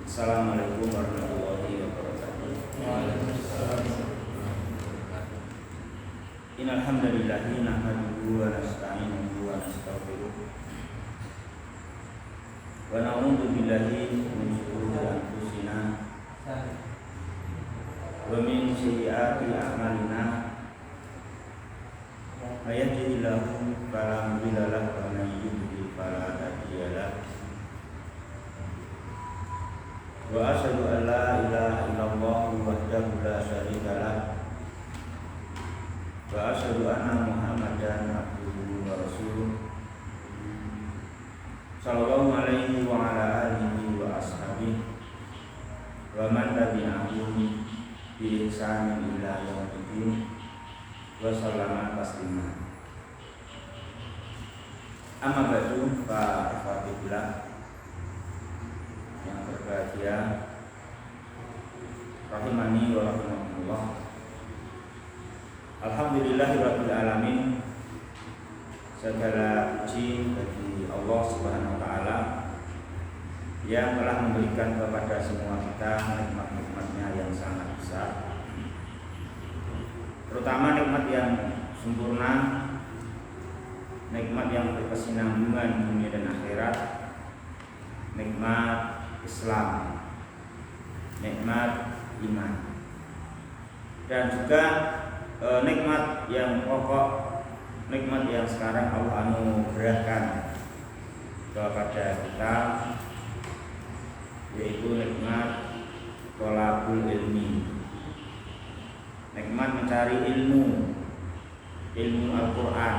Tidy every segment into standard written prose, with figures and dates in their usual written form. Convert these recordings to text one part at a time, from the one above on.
Assalamualaikum warahmatullahi wabarakatuh. Waalaikumsalam. Innal hamdalillah nahmaduhu wa nasta'inuhu wa nastaghfiruh wa na'udzu billahi min shururi anfusina wa min sayyiati a'malina. May yahdihillahu fala mudilla lahu wa may yudlil fala hadiya lahu. Wa asyhadu an la ilaha illallah wahdahu la syarika lahu wa asyhadu anna Muhammadan abduhu wa rasuluh sallallahu alaihi wa ala alihi wa ashabihi wa man tabi'ahum bi ihsanin ila yaumil wa sallama taslima. Amma ba'du, fa ikhwatillah yang berbahagia rahimani wa rahimakumullah. Alhamdulillahirabbil alamin. Segala puji bagi Allah Subhanahu wa taala yang telah memberikan kepada semua kita nikmat-nikmatnya yang sangat besar, terutama nikmat yang sempurna, nikmat yang berkesinambungan dunia dan akhirat, nikmat Islam, nikmat iman, dan juga nikmat yang pokok, nikmat yang sekarang Allah anugerahkan kepada kita, yaitu nikmat thalabul ilmi, nikmat mencari ilmu Al-Quran,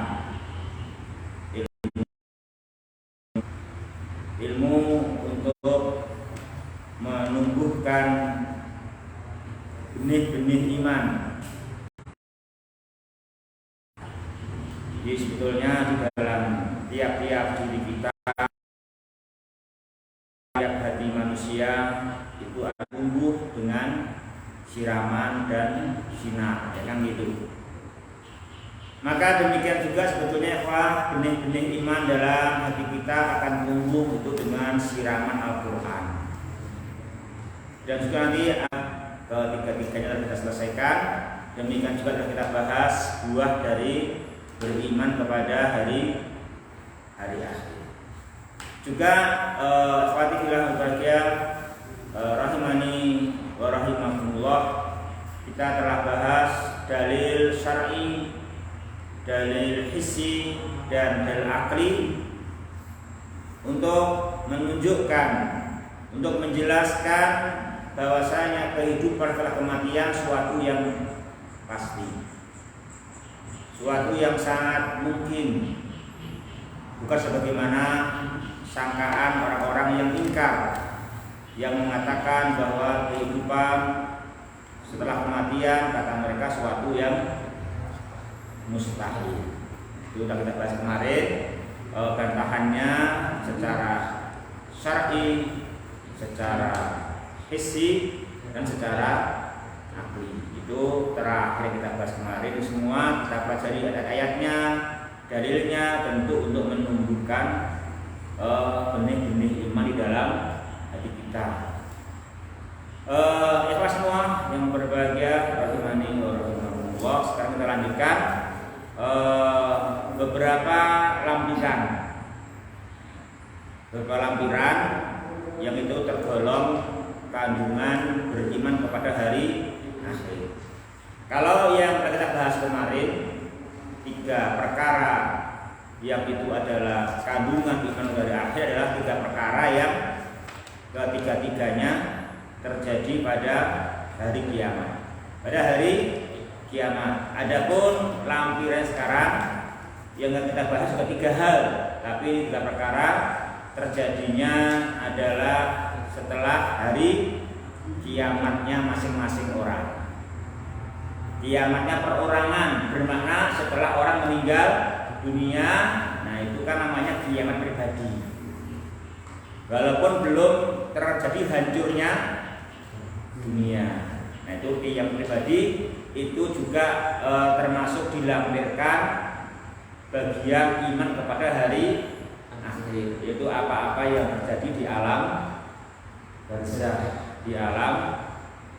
ilmu untuk menumbuhkan benih-benih iman. Jadi sebetulnya di dalam tiap-tiap diri kita, tiap hati manusia itu akan tumbuh dengan siraman dan sinar, ya kan gitu. Maka demikian juga sebetulnya benih-benih iman dalam hati kita akan tumbuh itu dengan siraman Al-Quran. Dan juga nanti ketiga-tiganya kita selesaikan. Demikian juga kita bahas buah dari beriman kepada hari akhir. Juga Fatihillah berbahagia rahimani wa rahimakumullah, kita telah bahas dalil syar'i, dalil hissi, dan dalil akli untuk menunjukkan, untuk menjelaskan bahwasanya kehidupan setelah kematian suatu yang pasti, suatu yang sangat mungkin, bukan sebagaimana sangkaan orang-orang yang ingkar, yang mengatakan bahwa kehidupan setelah kematian kata mereka suatu yang mustahil. Itu sudah kita bahas kemarin, bantahannya secara syar'i, secara hissi, dan secara akli. Itu terakhir kita bahas kemarin. Itu semua kita pelajari ayat-ayatnya, dalilnya, tentu untuk menumbuhkan benih-benih iman di dalam hati kita. Ikhlas semua yang berbahagia rahimani wa rahimakumullah. Sekarang kita lanjutkan beberapa lampiran yang itu tergolong kandungan beriman kepada hari akhir. Kalau yang kita bahas kemarin, 3 perkara yang itu adalah kandungan iman dari akhir adalah 3 perkara yang ketiga-tiganya terjadi pada hari kiamat. Pada hari kiamat. Adapun lampiran sekarang yang kita bahas juga 3 hal, tapi 3 perkara terjadinya adalah setelah hari kiamatnya masing-masing orang. Kiamatnya perorangan, bermakna setelah orang meninggal dunia. Nah itu kan namanya kiamat pribadi. Walaupun belum terjadi hancurnya dunia. Nah itu kiamat pribadi itu juga termasuk dilampirkan bagian iman kepada hari akhir, yaitu apa-apa yang terjadi di alam barzah, di alam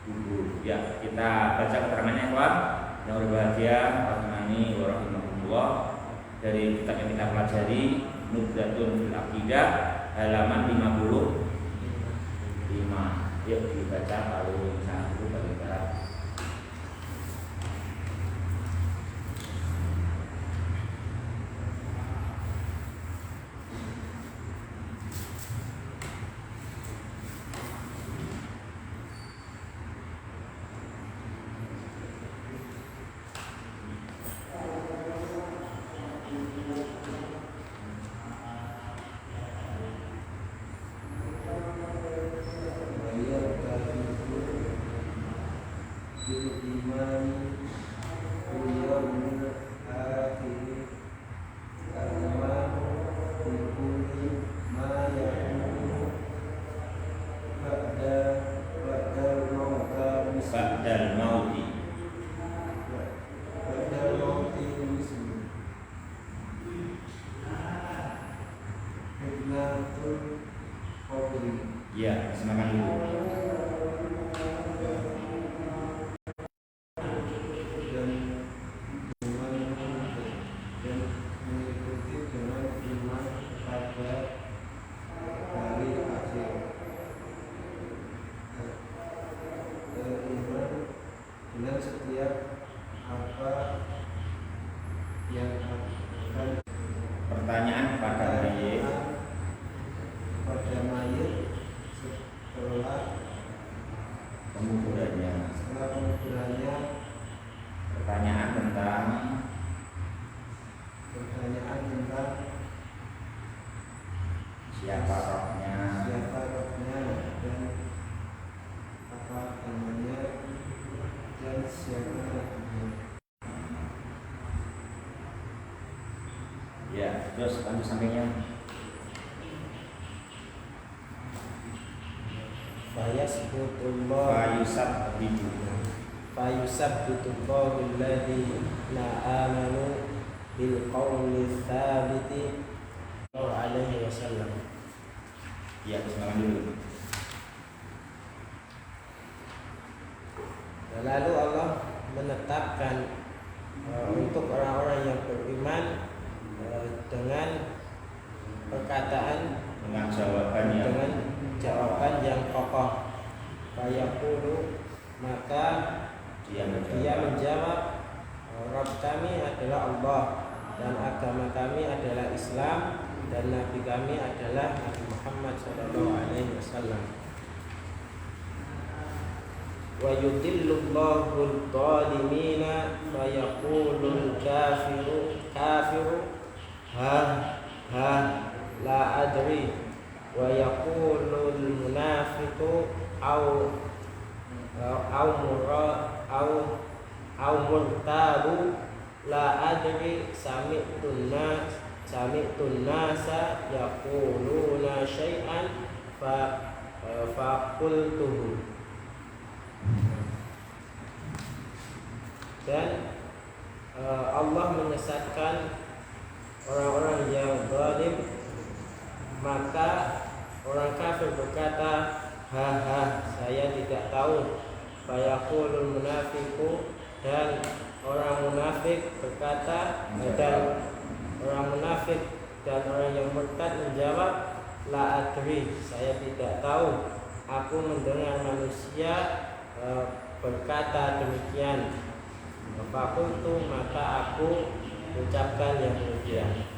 kubur. Ya, kita baca keterangannya Pak yang berbahagia rahimani wa rahimakumullah dari kitab yang kita pelajari Nubdatun fil Aqidah halaman 55. Yuk dibaca lalu satu bagi barat. Ya, silakan dulu. Dengan setiap apa yang akan Pertanyaan kepada mayit setelah penguburannya. Pertanyaan tentang siapa rohnya, dan apa namanya dan siapa namanya. ya, terus lanjut sampingnya. Fayusabbitu alladhina amanu bil qawli tsabiti alaihi wasallam. Ya, silakan dulu. Lalu Allah menetapkan untuk orang-orang yang beriman dengan perkataan, Dengan jawaban yang kokoh. Fayaqulu, maka dia menjawab, Rabb kami adalah Allah dan agama kami adalah Islam dan nabi kami adalah Nabi Muhammad sallallahu alaihi wasallam. Wa yudillullahu adh-dhalimina fa yaqulul kafiru ha la adri wa yaqulul munafiqu au murtabu la adri sami'tun nasa yaquluna syai'an fa qultuhu. Dan Allah menyesatkan orang-orang yang zalim, maka orang kafir berkata, ha saya tidak tahu. Fayaqulul munafiqu, dan orang munafik berkata, dan orang munafik dan orang yang murtad menjawab, la adri saya tidak tahu. Aku mendengar manusia berkata demikian. Fakultu, maka aku ucapkan yang demikian.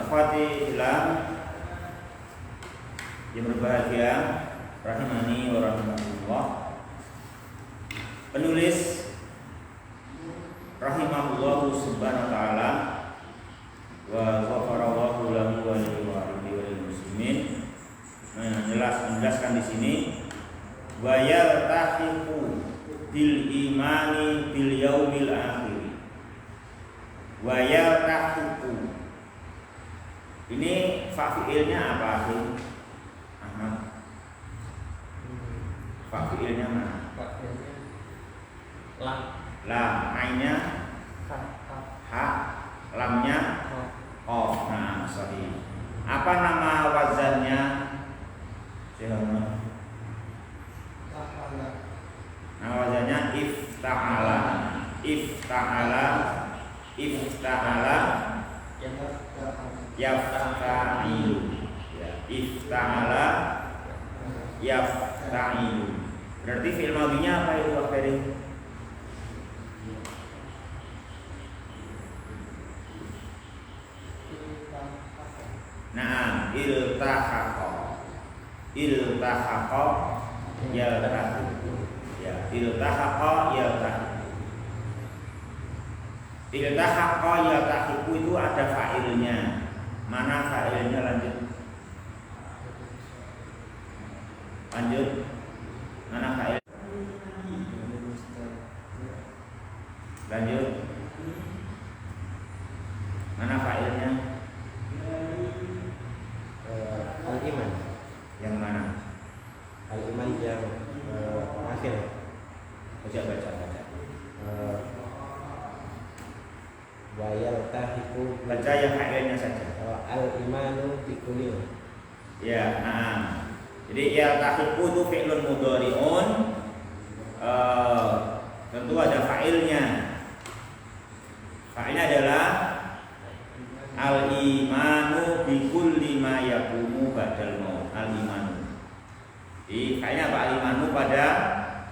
Fatilah yang berbahagia rahimani wa rahimakumullah. Penulis rahimahullah subhanahu wa ta'ala wa ghafarallahu lahu wa lil muslimin menjelaskan di sini wa yaltahiqu bil imani bil yaumil akhir. Wa yaltahiqu ini fa'ilnya apa sih? Ahmad. Fa'ilnya mana? Lam. La, ainnya Ha, lamnya qaf. Nah, sorry. Apa nama wazannya? Nama wazannya ifta'ala. Ifta'ala. Ifta'ala. Yafta'ilu. Ya, ifta'ala. Yafta'ilu. Berarti fi'il madhinya apa itu, Pak Ferry? Nah, iltahaqa. Iltahaqa yaltahiqu. Ya, iltahaqa yaltahiqu. Iltahaqa yaltahiqu itu ada fa'ilnya. Mana fa'ilnya? Lanjut. Lanjut. Mana fa'il? Lanjut. Mana fa'ilnya? Al-iman. Yang mana? Al-iman yang akhir. Baca. Wa yaltahiqu. Baca yang fa'ilnya saja. Al-imanu bikulli. Ya, jadi yaltahiqu itu fi'lun mudhari'un. Tentu ada fa'ilnya. Fa'ilnya adalah al-imanu bikulli ma yaqumu badal maut. Al-imanu. Jadi fa'ilnya apa? Al-imanu pada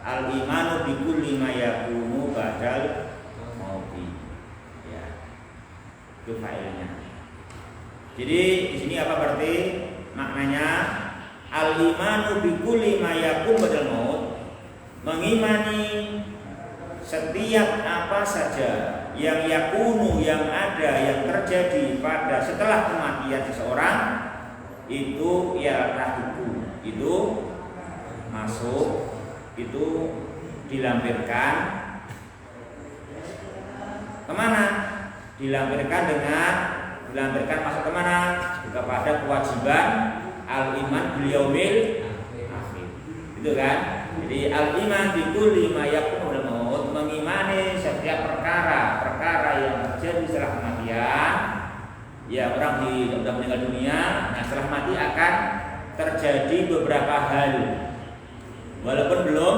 al-imanu bikulli ma yaqumu badal maut. Ya. Itu fa'ilnya. Jadi di sini apa berarti maknanya? Al-imanu bikulli ma yaqumu badal maut, mengimani setiap apa saja yang yakunu, yang ada, yang terjadi pada setelah kematian seseorang itu yaltahiqu, itu masuk, itu dilampirkan kemana? Dilampirkan masuk kemana? Kepada kewajiban al-iman bil yaumil akhir. Itu kan? Jadi al-iman bikulli ma yakunu maut, mengimani setiap perkara yang terjadi setelah kematian. Ya, orang sudah meninggal dunia, nah setelah mati akan terjadi beberapa hal. Walaupun belum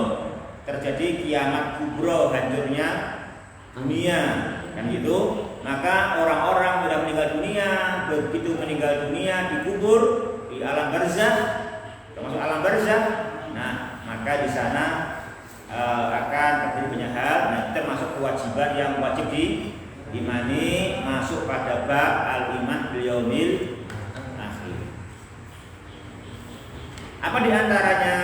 terjadi kiamat kubro, hancurnya dunia, kan gitu. Maka orang-orang sudah meninggal dunia, begitu meninggal dunia dikubur di alam barzakh, termasuk alam barzakh. Nah, maka di sana akan terjadi banyak hal. Nah, termasuk kewajiban yang wajib diimani masuk pada bab al-iman bil yaumil akhir. Apa di antaranya?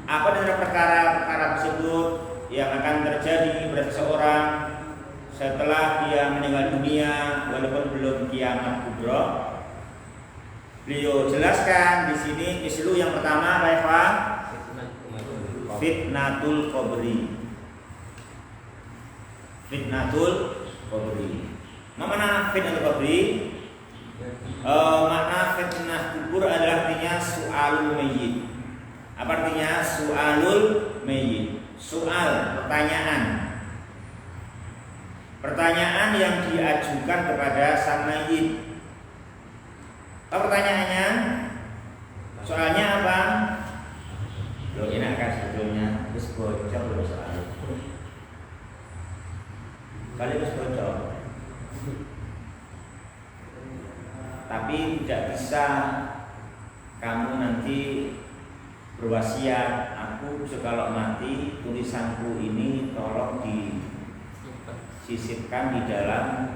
Apa di antara perkara-perkara tersebut yang akan terjadi pada seseorang setelah dia meninggal dunia walaupun belum kiamat kubra? Beliau jelaskan di sini mislu yang pertama apa ya, Pak? Fitnatul qabri. Fitnatul qabri. Mana fitnatul qabri? Makna fitnah kubur adalah artinya su'alul mayyit. Apa artinya su'alul mayyit? Soal, pertanyaan. Pertanyaan yang diajukan kepada sang mayyit. Apa pertanyaannya? Soalnya apa? Lo enak kan sebelumnya terus bocor lo soalnya. Kali terus bocor. Tapi tidak bisa kamu nanti berwasiat, aku kalau mati tulisanku ini tolong disisipkan di dalam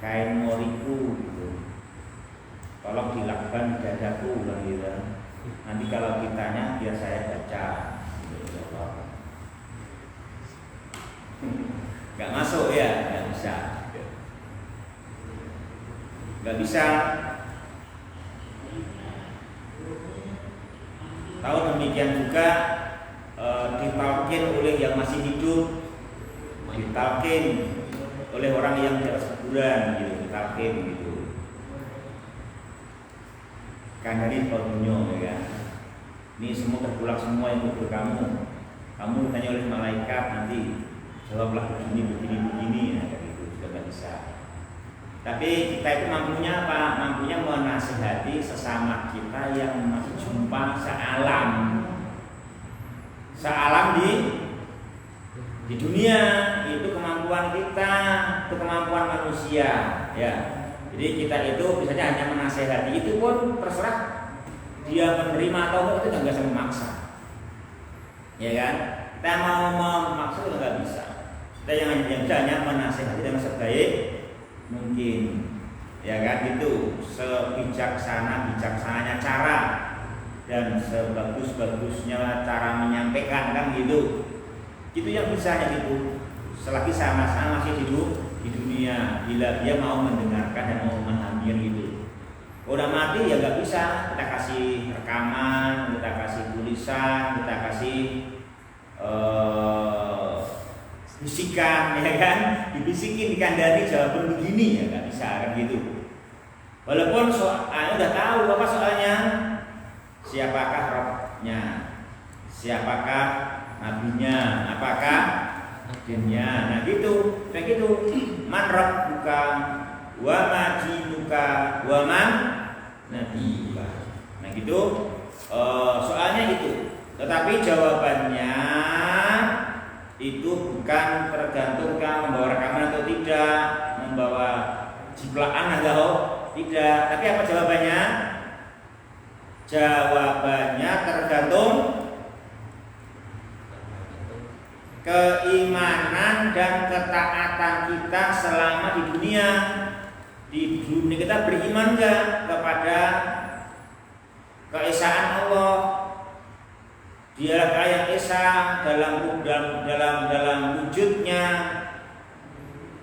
kain moriku gitu. Tolong dilakban dadaku gitu. Nanti kalau kitanya biar saya baca. Gak masuk ya, gak bisa. Gak bisa. Tahu demikian juga ditalkin oleh yang masih hidup, ditalkin oleh orang yang di atas kuburan gitu, ditalkin gitu. Kan dari dunia ya. Ini semua terpulang semua yang kubur kamu. Kamu ditanya oleh malaikat nanti jawablah begini, nah, kayak gitu juga nggak bisa. Tapi kita itu mampunya apa? Mampunya menasihati sesama kita yang masih jumpa sealam di dunia. Itu kemampuan kita, itu kemampuan manusia, ya. Jadi kita itu biasanya hanya menasihati, itu pun terserah dia menerima atau enggak, itu nggak bisa memaksa, ya kan? Kita mau memaksa itu nggak bisa. Kita yang bisa hanya menasihati dengan sebaik mungkin, ya kan? Itu bijaksananya cara dan sebagus-bagusnya cara menyampaikan, kan gitu. Itu yang bisa ya gitu. Selagi sama-sama masih hidup di dunia, bila dia mau mendengarkan dan mau mengambil gitu. Udah mati ya nggak bisa. Kita kasih rekaman, kita kasih tulisan, kita kasih bisikan, ya kan? Dibisikin, dikandani jawaban begini, ya nggak bisa kan gitu. Walaupun soalnya udah tahu apa soalnya, siapakah Rabbnya, siapakah nabinya, apakah agennya, nah gitu, kayak gitu. Man rabbuka wa ma dinuka wa man nabiyuka, nah gitu. Soalnya gitu. Tetapi jawabannya itu bukan tergantung kamu membawa rekaman atau tidak, membawa jiplaan atau tidak. Tapi apa jawabannya? Jawabannya tergantung keimanan dan ketaatan kita selama di dunia. Di dunia kita beriman enggak kepada keesaan Allah? Dia kayak esa dalam wujudnya,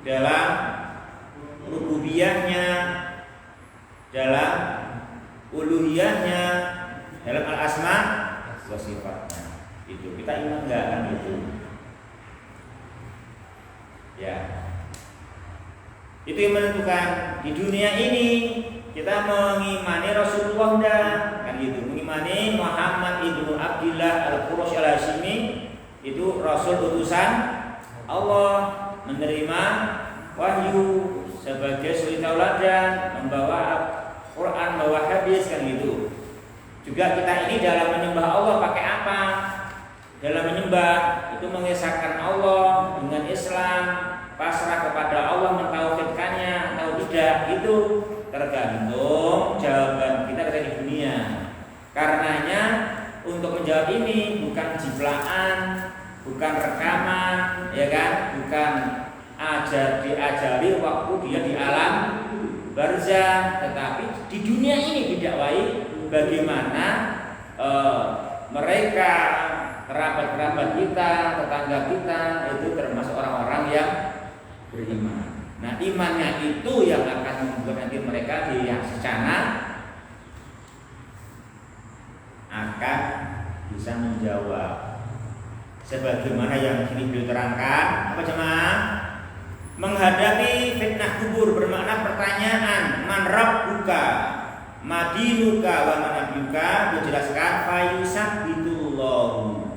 dalam rububiyahnya, dalam uluhiyahnya, dalam al-asma wa sifatnya. Itu kita iman enggak kan itu? Ya. Itu yang menentukan. Di dunia ini kita mengimani Rasulullah enggak? Kan gitu. Mengimani Muhammad ibnu Abdillah al-Quraisy al-Hashimi, itu Rasul utusan Allah, menerima wahyu sebagai suri tauladan, membawa Quran, membawa hadis, kan gitu. Juga kita ini dalam menyembah Allah pakai apa? Dalam menyembah itu mengesahkan Allah dengan Islam, pasrah kepada Allah, mentauhidkannya atau tidak, itu tergantung jawaban kita ketika di dunia. Karenanya untuk menjawab ini bukan jiplaan, bukan rekaman, ya kan? Bukan diajari waktu dia di alam barzah, tetapi di dunia ini didakwai bagaimana mereka, kerabat-kerabat kita, tetangga kita itu termasuk orang-orang yang beriman. Nah, imannya itu yang akan membuat nanti mereka secara akan bisa menjawab sebagaimana yang kini beliau terangkan. Apa jemaah? Menghadapi fitnah kubur bermakna pertanyaan, man rabbuka, madinuka wa man nabiyuka, dijelaskan fayusabitullahu.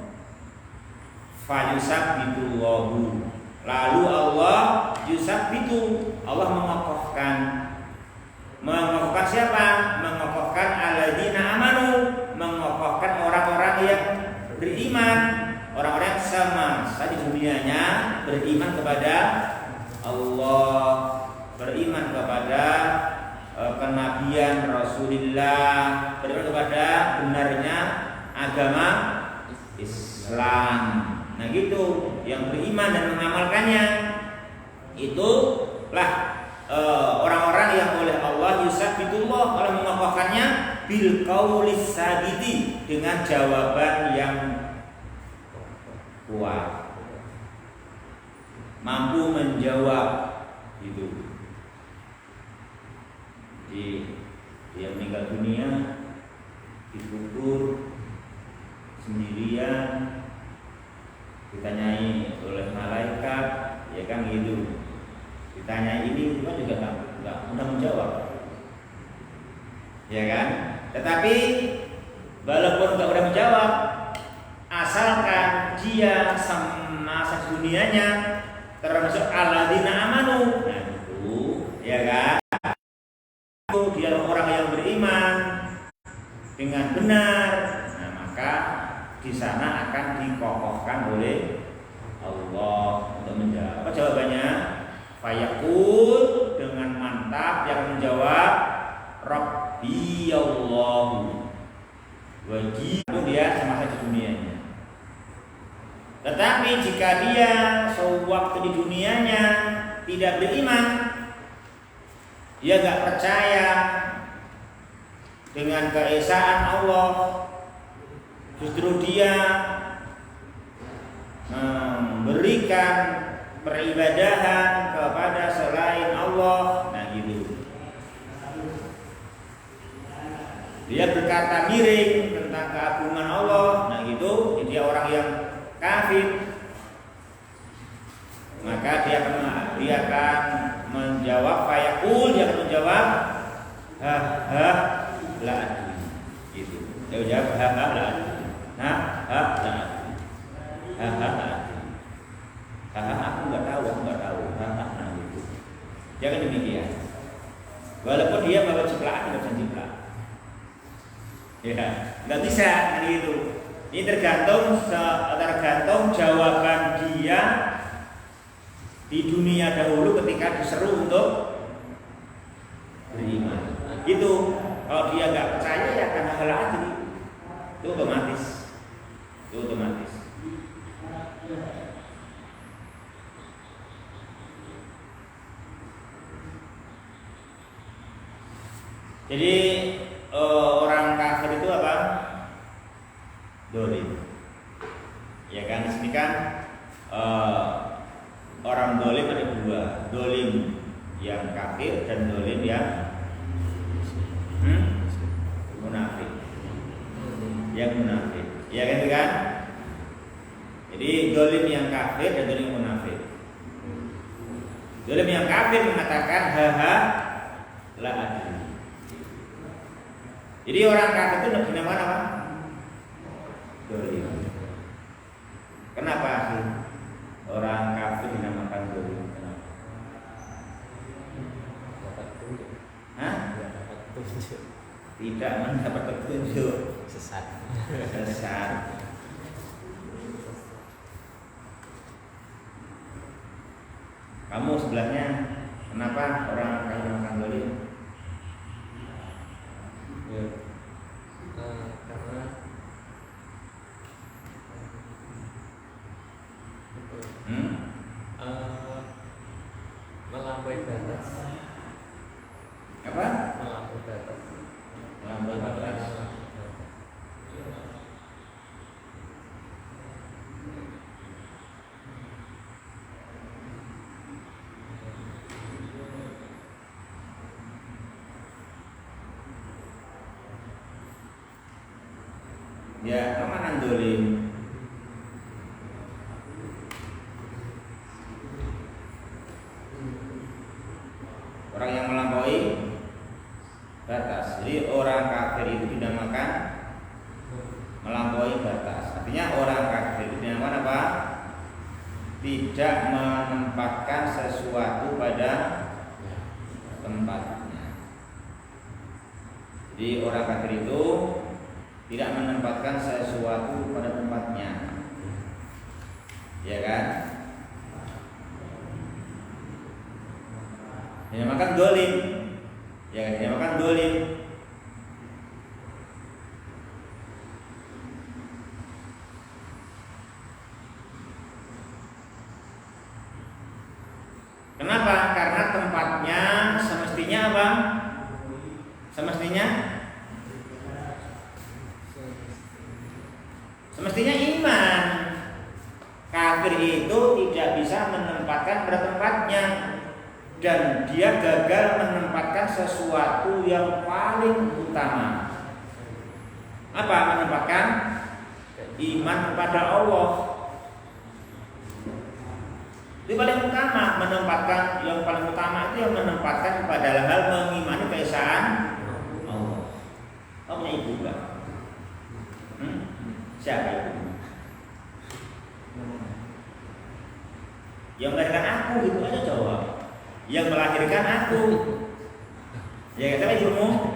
Lalu Allah yusabbitu, Allah mengokohkan siapa? Mengokohkan alladzina amanu, mengokohkan orang-orang yang beriman, orang-orang yang semasa di dunianya beriman kepada Allah, beriman kepada kenabian Rasulullah, beriman kepada benarnya agama Islam. Nah gitu, yang beriman dan mengamalkannya itulah orang-orang yang oleh Allah yusabbitullah, Allah mengokohkannya bil qaulis sabiti, dengan jawaban yang kuat, mampu menjawab itu. Jadi dia meninggal dunia dikubur sendirian, ditanyai oleh malaikat, ya kan gitu. Ditanyai ini cuma juga nggak mudah menjawab, ya kan. Tetapi walaupun nggak mudah menjawab, asalkan dia semasa dunianya termasuk alladzina amanu. Nah itu, ya kan? Dia orang yang beriman dengan benar. Nah, maka di sana akan dikokohkan oleh Allah untuk menjawab. Apa jawabannya? Fayaqul, dengan mantap yang menjawab, Rabbi Allah. Wajib dia semasa di dunianya. Tetapi jika dia sewaktu di dunianya tidak beriman, dia nggak percaya dengan keesaan Allah, justru dia memberikan peribadahan kepada selain Allah. Nah gitu. Dia berkata miring tentang keagungan Allah. Nah gitu. Jadi dia orang yang kafir. Maka dia akan menjawab fayaqul, dia akan menjawab ha la adri. Gitu. Dia jawab ha la adri. La adri. Aku nggak tahu. Nah gitu. Jangan demikian. Walaupun dia bawa ciplaan, nggak bisa ciplak. Ya, nggak bisa gitu. Ini tergantung jawaban dia di dunia dahulu ketika diseru untuk beriman. Gitu. Kalau dia nggak percaya ya akan hal adri. Itu otomatis. Jadi orang kafir itu apa? Dolim. Ya kan, di sini kan orang dolim ada dua, dolim yang kafir dan dolim yang munafik. Yang munafik, ya kan? Jadi dolim yang kafir dan dolim yang munafik. Dolim yang kafir mengatakan la adri. Jadi orang kafir itu dinamakan apa? Dolim. Kenapa sih orang kafir dinamakan dolim? Kenapa? Tidak mendapat petunjuk. Sesat. Kamu sebelahnya, kenapa orang kafir dinamakan dolim? Karena melampaui batas. Apa? Melampaui batas. Ya, kemana dolim? Orang yang melampaui batas. Jadi orang kafir itu dinamakan melampaui batas. Artinya orang kafir itu dinamakan apa? Tidak menempatkan sesuatu pada tempatnya. Jadi orang kafir itu tidak menempatkan sesuatu pada tempatnya, ya kan? Dinamakan dolim, ya, dinamakan dolim. Kenapa? Karena tempatnya semestinya apa? Semestinya iman. Kafir itu tidak bisa menempatkan pada tempatnya, dan dia gagal menempatkan sesuatu yang paling utama. Apa? Menempatkan iman kepada Allah. Itu paling utama. Menempatkan yang paling utama itu yang menempatkan kepada hal mengimani keesaan Allah. Kamu punya ibu enggak? Siapa ibu? Yang melahirkan aku, gitu aja jawab. Yang melahirkan aku. Ya kata ibumu.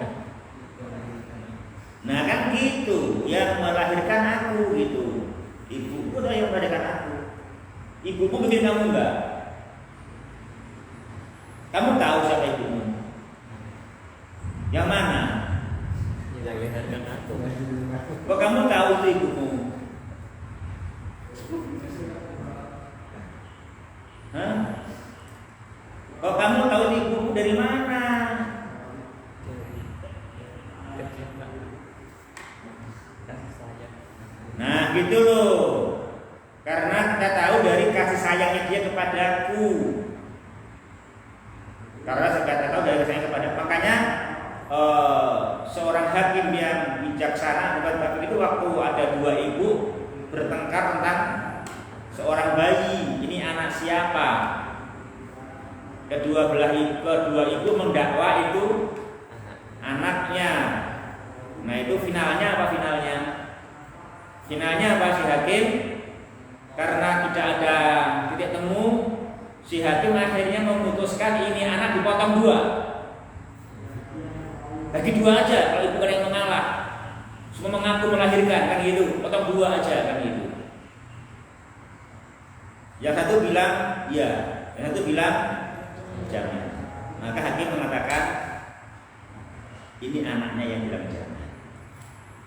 Nah kan gitu, yang melahirkan aku gitu. Ibuku adalah yang melahirkan aku. Ibumu bikin kamu enggak? Kamu tahu siapa ibumu? Yang mana? Yang melahirkan aku. Kok kamu tahu itu ibumu? Hah? Kok kamu tahu itu ibumu dari mana? Nah gitu loh. Karena kita tahu dari kasih sayangnya dia kepadaku. Karena kita tahu dari kasih sayang kepada, makanya seorang hakim yang bijaksana bukan hakim itu waktu ada dua ibu bertengkar tentang seorang bayi, ini anak siapa? Kedua ibu mendakwa itu anaknya. Nah itu finalnya apa finalnya? Finalnya apa si hakim? Karena tidak ada titik temu, si hakim akhirnya memutuskan ini anak dipotong dua. Bagi dua aja kalau ibu kan yang mengalah. Semua mengaku melahirkan kan gitu, potong dua aja kan gitu. Yang satu bilang ya, yang satu bilang jangan. Maka hakim mengatakan ini anaknya yang bilang jangan.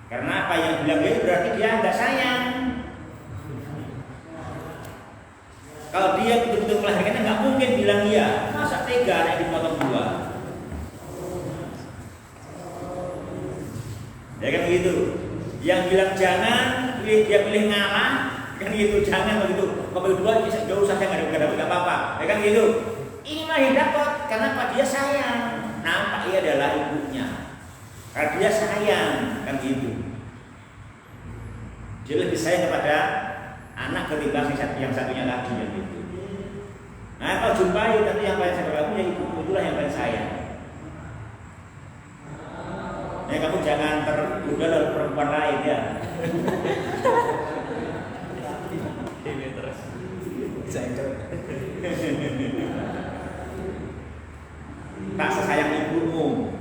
Karena apa yang bilang dia berarti dia nggak sayang. Kalau dia betul-betul melahirkannya nggak mungkin bilang iya. Masa tega anak dipotong dua? Ya kan gitu. Yang bilang jangan, dia pilih ngalah, kan gitu. Jangan begitu. Kalau dua jauh saja nggak apa-apa. Ya kan gitu. Ini mah dapat karena apa? Dia sayang. Nampak ia adalah ibunya. Karena dia sayang, kan gitu. Dia lebih sayang kepada anak ketimbang yang satunya lagi yang gitu. Nah kalau jumpai nanti yang paling sayang kamu ya ibu, itulah yang paling sayang. Ya kamu jangan tergoda oleh perempuan lain ya. Ini terus. Tak sesayang ibumu.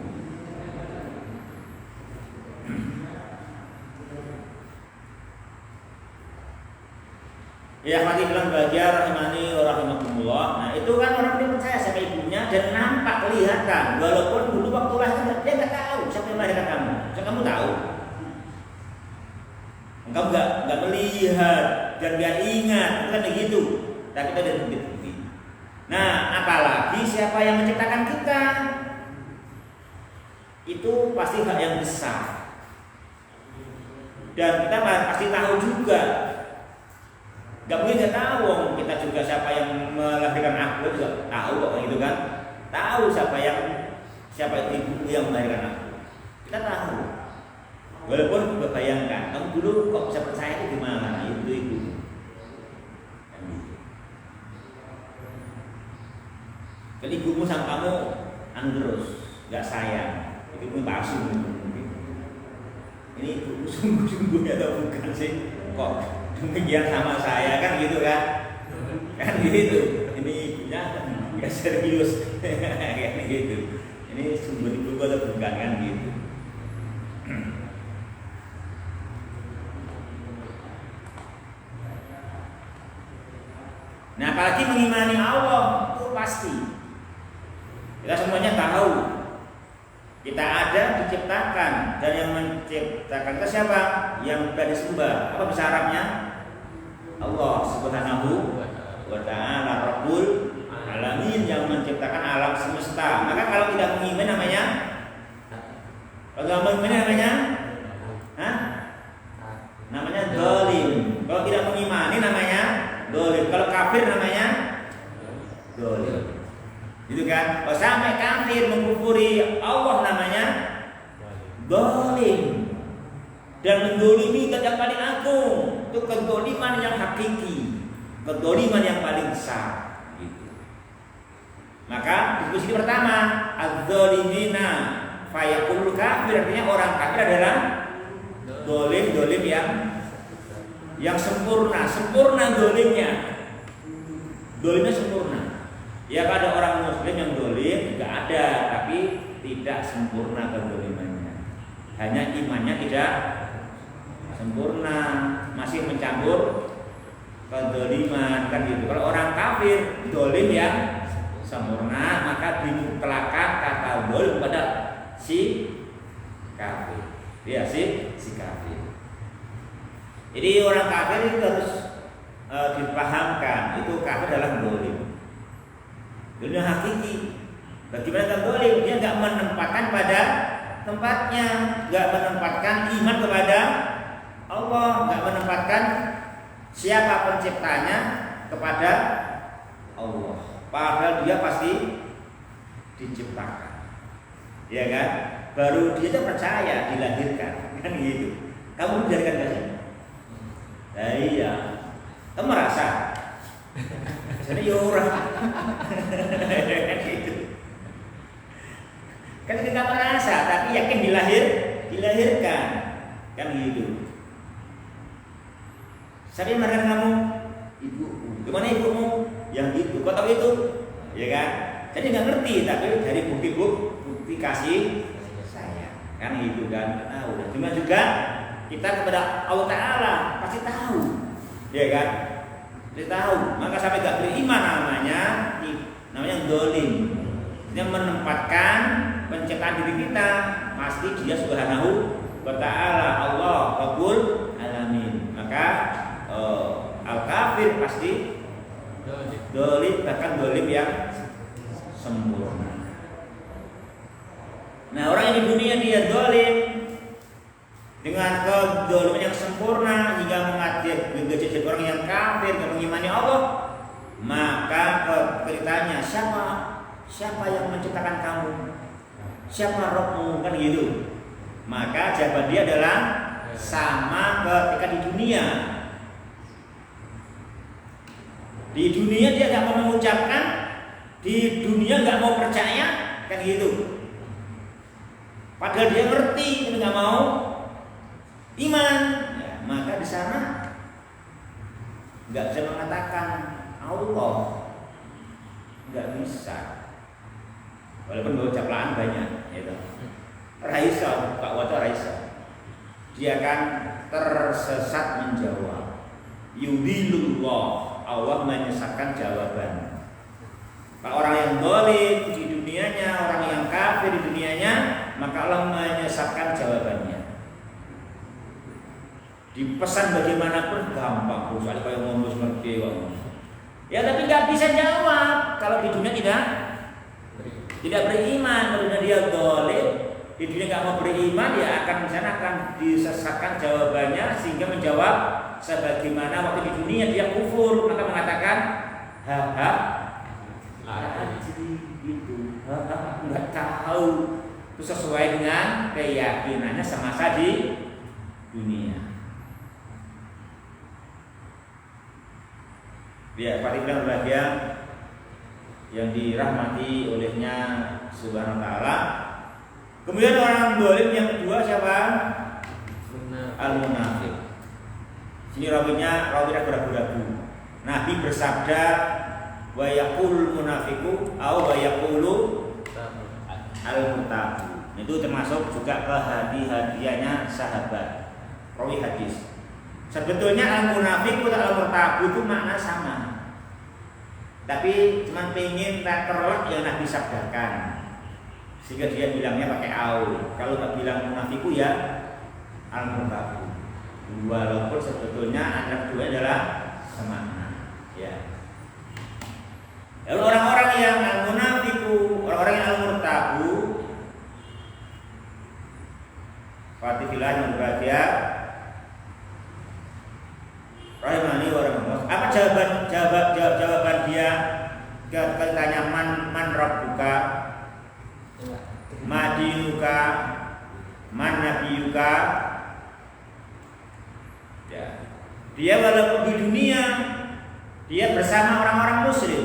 Ya mati bilang bahagia rahimani wa rahimakumullah. Nah itu kan orang yang percaya sama ibunya dan nampak kelihatan. Walaupun dulu waktu lahir dia nggak tahu siapa yang melahirkan kamu. So, kamu tahu? Kamu nggak melihat dan nggak ingat, bukan begitu. Tapi kita ada bukti. Nah apalagi siapa yang menciptakan kita? Itu pasti hak yang besar. Dan kita pasti tahu juga. Gak mungkin gak tahu kita juga siapa yang melahirkan aku juga tahu kok gitu kan. Tahu siapa itu ibu yang melahirkan aku. Kita tahu. Walaupun kita bayangkan, kamu dulu kok bisa percaya itu gimana? Itu ibu. Jadi ibumu sama kamu terus, gak sayang. Ibumu palsu. Ini ibumu sungguh-sungguh atau bukan sih? Kok demikian sama saya kan gitu kan gitu. Ini ibunya nggak serius kayak gitu. Ini sumber ibu atau bukan kan gitu. Nah apalagi mengimani Allah itu pasti. Kita semuanya tahu kita ada diciptakan dan yang menciptakan itu siapa? Yang sudah disembah. Apa bahasa Arabnya? Allah Subhanahu wa ta'ala Rabbul Alamin yang menciptakan alam semesta. Maka kalau tidak mengimani namanya namanya zalim. Kalau tidak mengimani namanya zalim. Kalau kafir namanya zalim. Gitu kan? Kalau sampai kafir mengkufuri Allah namanya zalim. Dan mendolimi yang paling agung itu kedoliman yang hakiki, kedoliman yang paling besar. Gitu. Maka diskusi pertama, az-zalimina fayaqul kafir, artinya orang kafir adalah dolim yang sempurna dolimnya. dolimnya sempurna. Ya ada orang muslim yang dolim juga ada, tapi tidak sempurna kedolimannya. Hanya imannya tidak sempurna, masih mencampur kedoliman kan gitu. Kalau orang kafir dolim yang sempurna, maka dimutlakkan kata dolim pada si kafir. Dia si kafir. Jadi orang kafir itu harus dipahamkan itu kafir adalah dolim. Dunia hakiki. Bagaimana dengan dolim? Dia nggak menempatkan pada tempatnya, nggak menempatkan iman kepada Allah, nggak menempatkan siapa penciptanya kepada Allah. Padahal dia pasti diciptakan, ya kan? Baru dia tuh percaya dilahirkan, kan gitu. Kamu dilahirkan nggak sih? Nah, iya. Kamu merasa? Jadi ya orang gitu. Kan kita merasa, tapi yakin dilahirkan, kan gitu. Siapa yang marah kamu? Ibuku. Gimana ibumu? Yang itu. Kau tahu itu? Ya kan? Jadi nggak ngerti, tapi dari bukti kasih saya, kan gitu kan? Tahu. Cuma juga kita kepada Allah Taala pasti tahu, ya kan? Dia tahu, maka sampai gak beriman namanya dolim. Dia menempatkan penciptaan diri kita, pasti dia subhanahu wa ta'ala Allah Rabbul Alamin. Maka al-kafir pasti dolim, bahkan dolim yang sempurna. Nah, orang yang di dunia dia dolim dengan kedoliman yang sempurna hingga mengajar orang yang kafir dan mengimani Allah, maka ceritanya siapa yang menciptakan kamu, siapa Rabbmu, kan gitu. Maka jawaban dia adalah sama ketika di dunia. Di dunia dia nggak mau mengucapkan, di dunia nggak mau percaya, kan gitu. Padahal dia ngerti, tapi nggak mau iman, ya, maka di sana nggak bisa mengatakan Allah, nggak bisa. Walaupun bawa caplaan banyak, gitu. Raisa, Pak Wata Raisa, dia kan tersesat menjawab. Yudilullah, Allah menyesatkan jawaban. Kalau orang yang dolim di dunianya, orang yang kafir di dunianya, maka Allah menyesatkan jawabannya. Dipesan bagaimanapun gampang, misalnya kayak ngomong seperti itu. Ya tapi nggak bisa jawab kalau di dunia tidak beriman. Kalau dia dolim, di dunia nggak mau beriman, ya akan misalnya akan disesatkan jawabannya sehingga menjawab sebagaimana waktu di dunia dia kufur, maka mengatakan gitu, nggak tahu. Itu sesuai dengan keyakinannya semasa di dunia. Ya, Pak Ibn berbahagia yang dirahmati olehnya Subhanahu wa Ta'ala. Kemudian orang dolim yang kedua siapa? Al-munafik. Sini rawinya ragu-ragu. Nabi bersabda, wa yaqul munafiqu au wa yaqulu al-murtabu. Itu termasuk juga kehadirannya sahabat rawi hadis. Sebetulnya al-munafiq atau al-murtabu itu makna sama, tapi cuma pengen terlak yang Nabi sabdakan, sehingga dia bilangnya pakai au. Kalau nggak bilang munafiku ya al-murtabu. Walaupun sebetulnya antara dua adalah semakna. Ya. Lalu orang-orang yang al-munafiku, orang-orang yang al-murtabu, Fatihillah yang berbahagia, rahimani wa rahimahullah. Apa jawaban dia ketika ditanya man rabbuka, madinuka, man nabiyuka? Ya. Dia walaupun di dunia dia bersama orang-orang muslim,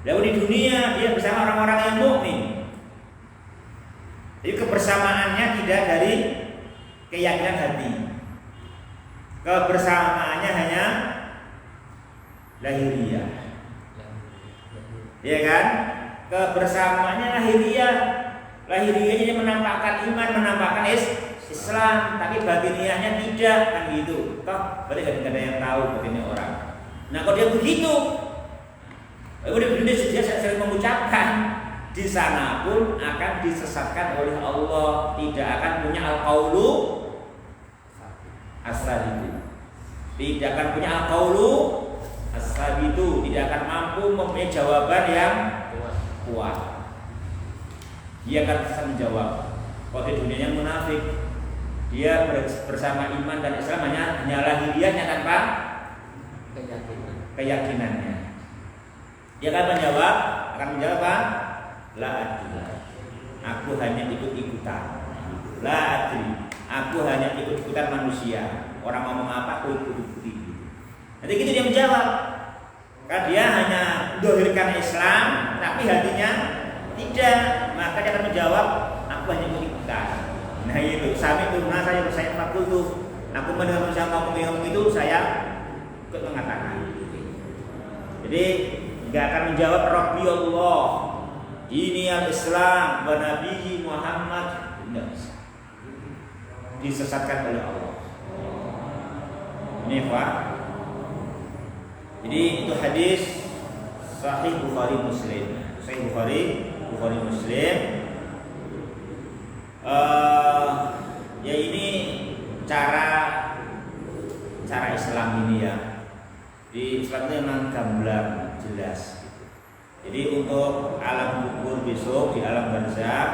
lalu di dunia dia bersama orang-orang yang mukmin. Jadi kebersamaannya tidak dari keyakinan hati. Kebersamaannya hanya lahiriah. Ya kan? Kebersamaannya lahiriah. Lahiriah ini menampakkan iman, menampakkan Islam, tapi batiniahnya tidak, kan gitu. Toh berarti tidak ada yang tahu batinnya orang. Nah, kalau dia begitu, udah dia sering mengucapkan, di sana pun akan disesatkan oleh Allah, tidak akan punya al-qaulu as-sabitu. Tidak akan punya al-qaulu as-sabitu, tidak akan mampu mempunyai jawaban yang kuat. Dia akan bisa menjawab. Kalau di dunianya munafik, dia bersama iman dan Islam hanya lahiriahnya tanpa keyakinannya. Dia akan menjawab apa? La adri. Aku hanya ikut-ikutan. La adri. Aku hanya ikut-ikutan manusia. Orang ngomong apa aku ikut-ikuti. Nanti gitu dia menjawab. Karena dia hanya dohirkan Islam, tapi hatinya tidak. Maka dia akan menjawab, aku hanya ikut-ikutan. Nah itu, sami turuna saya fakultu. Aku mendengar manusia ngomong itu, saya ikut mengatakan. Jadi nggak akan menjawab Rabbi Allah, ini al-Islam wa Nabi Muhammad, tidak bisa. Disesatkan oleh Allah. Ini Pak. Jadi itu hadis Sahih Bukhari Muslim. Sahih Bukhari Muslim. Ya ini cara Islam ini ya. Di Islam itu memang gamblang jelas. Jadi untuk alam kubur besok di alam barzakh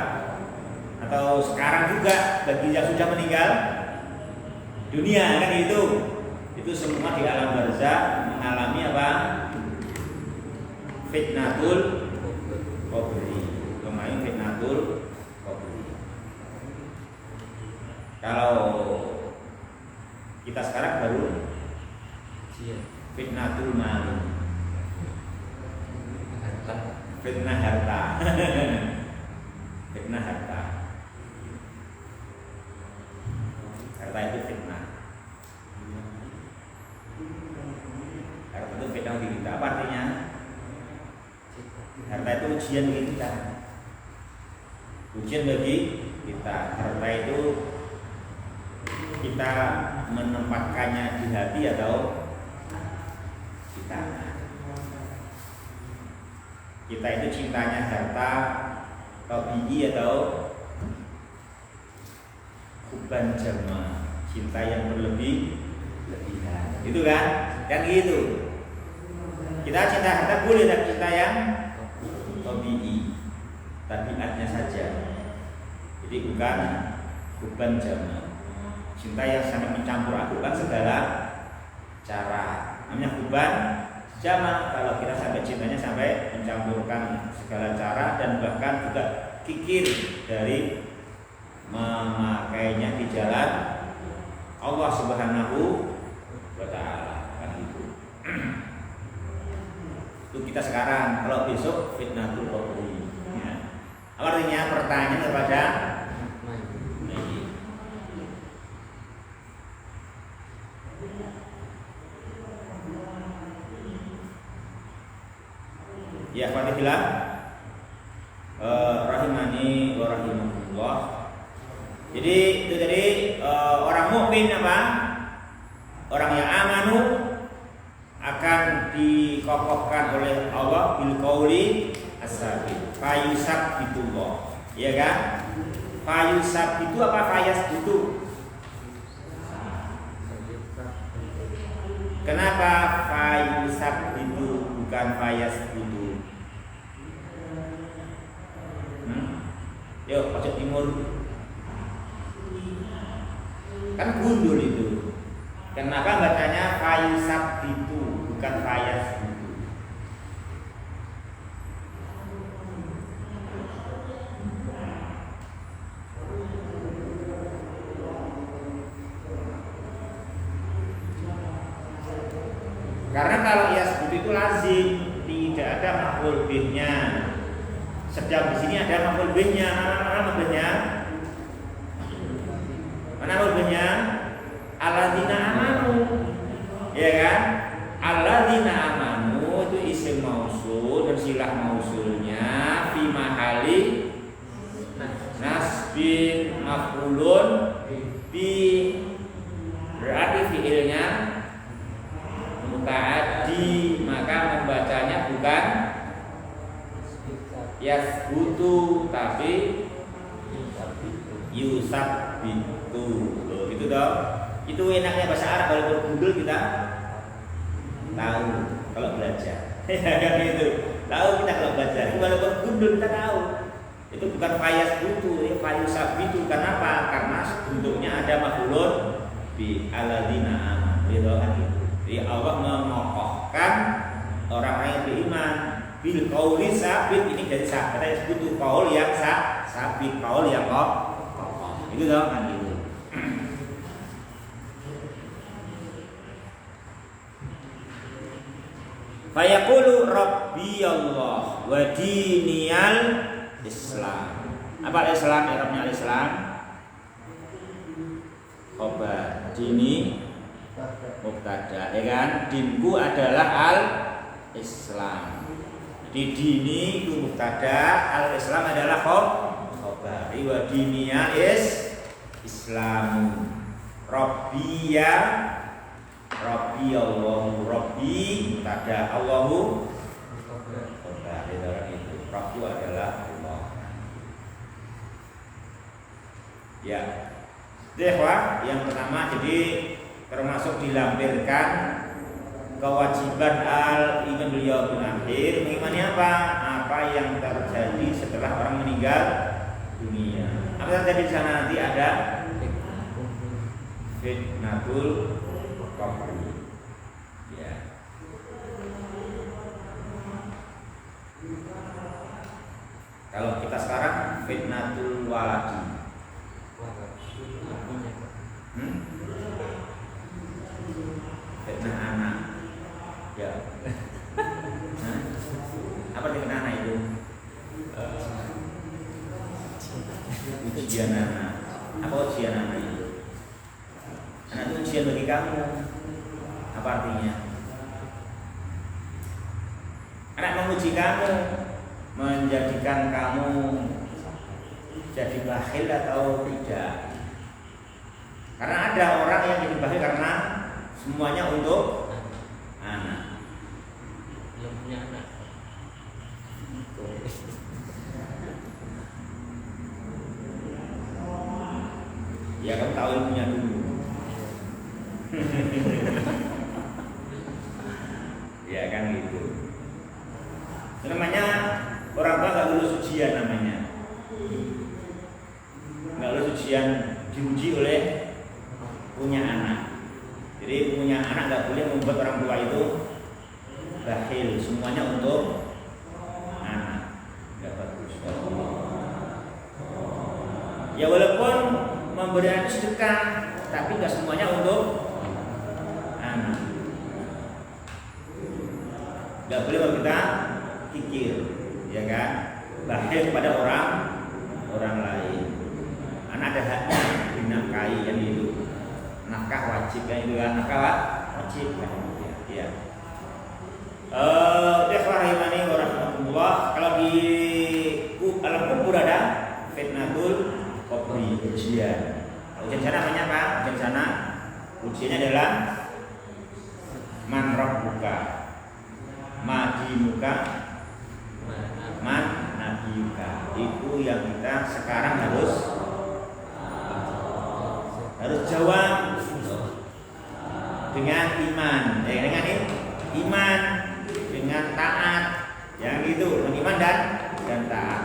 atau sekarang juga bagi yang sudah meninggal dunia kan itu semua di alam barzakh mengalami apa? Fitnatul qabri. Kemarin fitnatul qabri. Kalau kita sekarang baru fitnatul mal. Fitnah harta. Fitnah harta. Harta itu fitnah. Harta itu fitnah bagi kita. Apa artinya? Harta itu ujian bagi kita. Ujian bagi kita. Harta itu kita menempatkannya di hati atau di tangan. Kita itu cintanya harta tabi'i atau hubban jama, cinta yang berlebihan. Itu kan? Kan gitu. Kita cinta harta boleh, tapi cinta yang tabi'i, tabiatnya saja. Jadi bukan hubban jama, cinta yang sangat mencampur adukan segala cara. Namanya hubban jama, kalau kita sampai cintanya sampai mencampurkan segala cara dan bahkan juga kikir dari memakainya di jalan Allah Subhanahu wa Ta'ala, kan itu. Itu kita sekarang. Kalau besok fitnatul qabri. Ya. Artinya pertanyaan kepada ya Fatihillah rahimani wa rahimakumullah. Jadi itu tadi orang mukmin apa? Orang yang amanu akan dikokohkan oleh Allah bil qauli as-sabit. Fayusab bitullah. Iya kan? Fayusab itu apa? Fayas itu. Kenapa fayusab itu bukan fayas itu? Yuk, pojok timur. Kan gundul itu. Kenapa bacanya fayusab itu bukan fayas itu? Karena kalau yasbut itu lazim, tidak ada maf'ul bihnya. Sedang di sini ada maf'ul bihnya. Mana maf'ul bihnya? Mana maf'ul bihnya? Alladzina amanu. Ya kan? Alladzina amanu itu isim mausul dan silah mausulnya fi mahali nasbin maf'ulun bi, berarti fiilnya mutaaddi, maka membacanya bukan yasbutu tapi yusabbitu. Loh, gitu dong. Itu enaknya bahasa Arab, kalau bergundul kita tahu kalau belajar. Kan gitu. Tahu kita kalau belajar. Kalau bergundul kita tahu. Itu bukan fayas butuh, ya fayusab itu. Kenapa? Karena bentuknya ada maf'ulun bi alladzina amanu. Gitu kan gitu. Jadi Allah mengokohkan orang-orang yang beriman bil qauli sabit. Ini dari sabit yang butuh qaul yang sabit, qaul yang kokoh. Itu dong kan gitu. Fayaqulu rabbi Allah wa diniyal Islam. Apa Islam? Arabnya Islam. Khobar, dini mubtada, ya kan? Dinku adalah al-Islam. Jadi dini itu mubtada, al-Islam adalah khobar. Wa diniya Islam. Rabbiya Rabbi Allahu Rabbi mubtada, Allahu khobar. Itu Rabbu adalah Allah. Ya. Dehwa yang pertama, jadi termasuk dilampirkan kewajiban al-iman bil yaumil akhir. Mengimani apa? Apa yang terjadi setelah orang meninggal dunia. Apa yang terjadi di sana nanti ada fitnatul qabr. Ya. Kalau kita sekarang fitnatul waladi. Fitnah anak. Ya. Apa fitnah anak itu? Ujian anak. Apa ujian anak itu? Anak itu ujian bagi kamu. Apa artinya? Anak menguji kamu, menjadikan kamu jadi bakhil atau tidak. Karena ada orang yang jadi bakhil karena semuanya untuk anak. Belum punya anak. Ya kamu tahu ilmunya dulu. Ya kan gitu. Itu namanya orang tua nggak lulus ujian namanya. Nggak lulus ujian, diuji oleh punya anak. Jadi punya anak nggak boleh membuat orang tua itu bakhil. Semuanya untuk anak. Nggak bagus. Ya walaupun memberi anak sedekah, tapi nggak semuanya untuk anak. Nggak boleh kalau kita kikir, ya kan? Bakhil kepada orang lain. Anak ada haknya dinafkahi yang itu. Nafkah wajib kan itu kan, nafkah wajib kan. Ya. Rahimani wa rahmatullah. Kalau di alam kubur ada fitnatul qabri, ujian. Ujian sana namanya apa? Ujian sana ujiannya adalah man rabbuka, ma dinuka, man nabiyuka. Itu yang kita sekarang harus jawab dengan iman, ya, dengan iman, dengan taat, yang itu, dengan iman dan taat.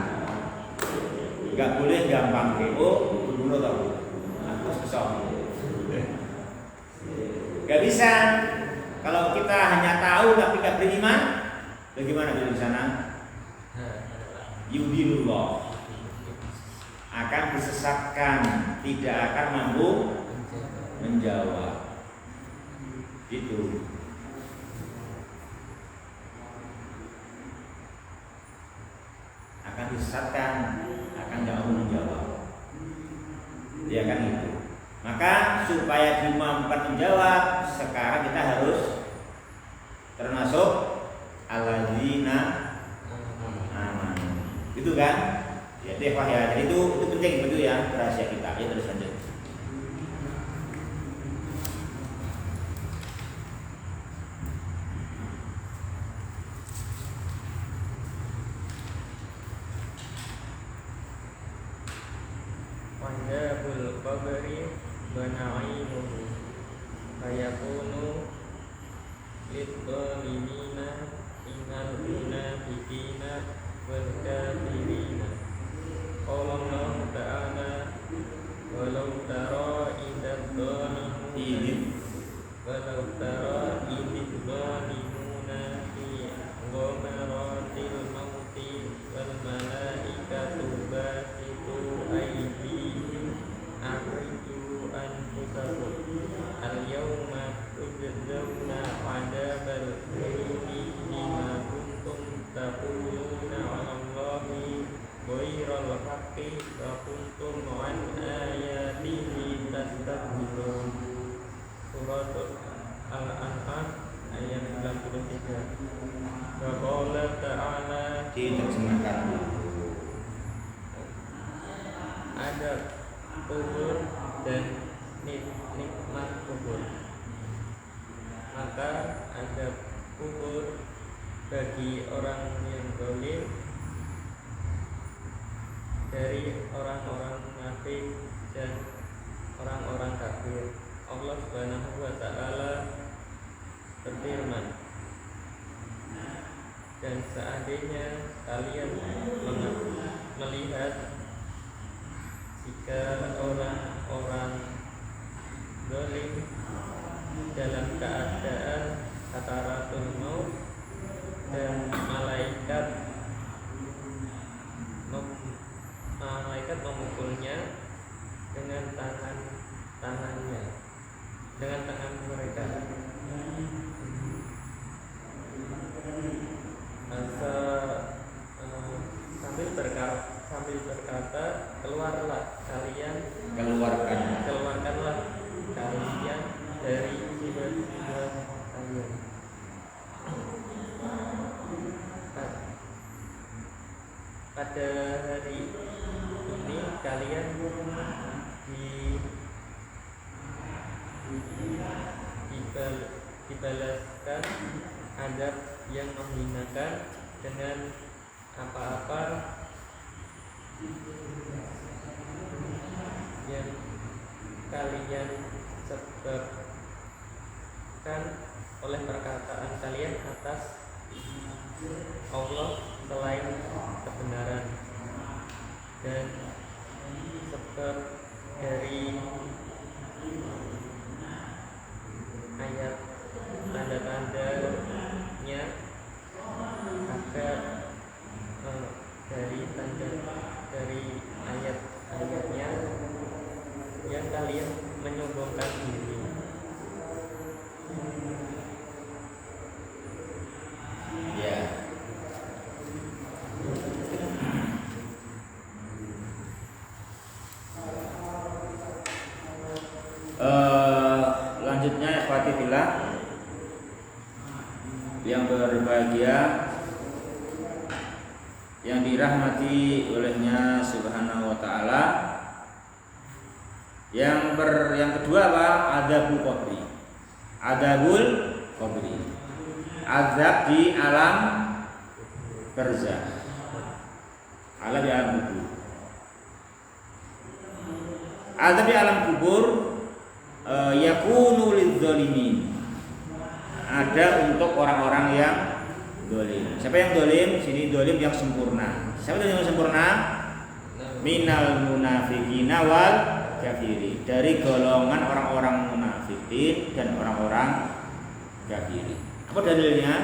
Gak boleh gampang kepo, dulu tau, aku kesal. Gak bisa. Kalau kita hanya tahu tapi gak beriman, bagaimana di sana? Yudilullah, akan disesatkan, tidak akan mampu menjawab. Itu. Akan disesatkan, akan tidak mampu menjawab. Ya kan itu. Maka supaya dimampukan menjawab, sekarang kita harus termasuk alladzina Begitu kan? Ya, itu ikhwah ya. Jadi itu penting begitu ya, rahasia kita. Ya terus lanjut. Wajabul qabri bana'imuhu fayakunu lidzalimina innal munafiqina wal kafirina. Qala Allah ta'ala walau tara idzal zalimun walau tara idzal zalimuna fi ghamaratil mauti wal malaikatu basitu aydihim akhriju anfusakum al-yawma tujzauna 'adzabal huni bima kuntum taquluna 'ala Allahi ghairal haqqi wa kuntum 'an ayatihi tastakbirun. Surat Al-An'am ayat 93. Wa qala ta'ala, Diterjemahkan. ada kubur dan nikmat kubur. Maka ada kubur bagi orang yang zalim dari orang-orang munafik dan orang-orang kafir. Allah Subhanahu wa taala berfirman, dan seandainya kalian melihat jika orang-orang zalim dalam keadaan sakaratul maut dan malaikat memukulnya dengan tangannya, dengan tangan mereka. Sambil berkata, keluarkanlah kalian dari jiwa-jiwa kalian. Pada hari ini kalian dibalaskan azab yang menghinakan dengan apa-apa yang kalian sebabkan oleh perkataan kalian atas Allah selain kebenaran, dan sebab dari ayat tanda-tandanya agar dari ayat-ayatnya yang kalian menyombongkan diri. Ya. Lanjutnya ikhwati fillah yang berbahagia, yang dirahmati olehnya Subhanahu wa taala. Yang kedua apa? Adabul qabri. Adabul qabri. Azab di alam barzakh. Azab di alam kubur. Azab di alam kubur yakunu lidzalimin. Ada untuk orang-orang yang zalim. Siapa yang zalim? Sini zalim yang sempurna. Siapa yang sempurna? Minal munafiqina wal kafiri. Dari golongan orang-orang munafikin dan orang-orang kafiri. Apa dalilnya?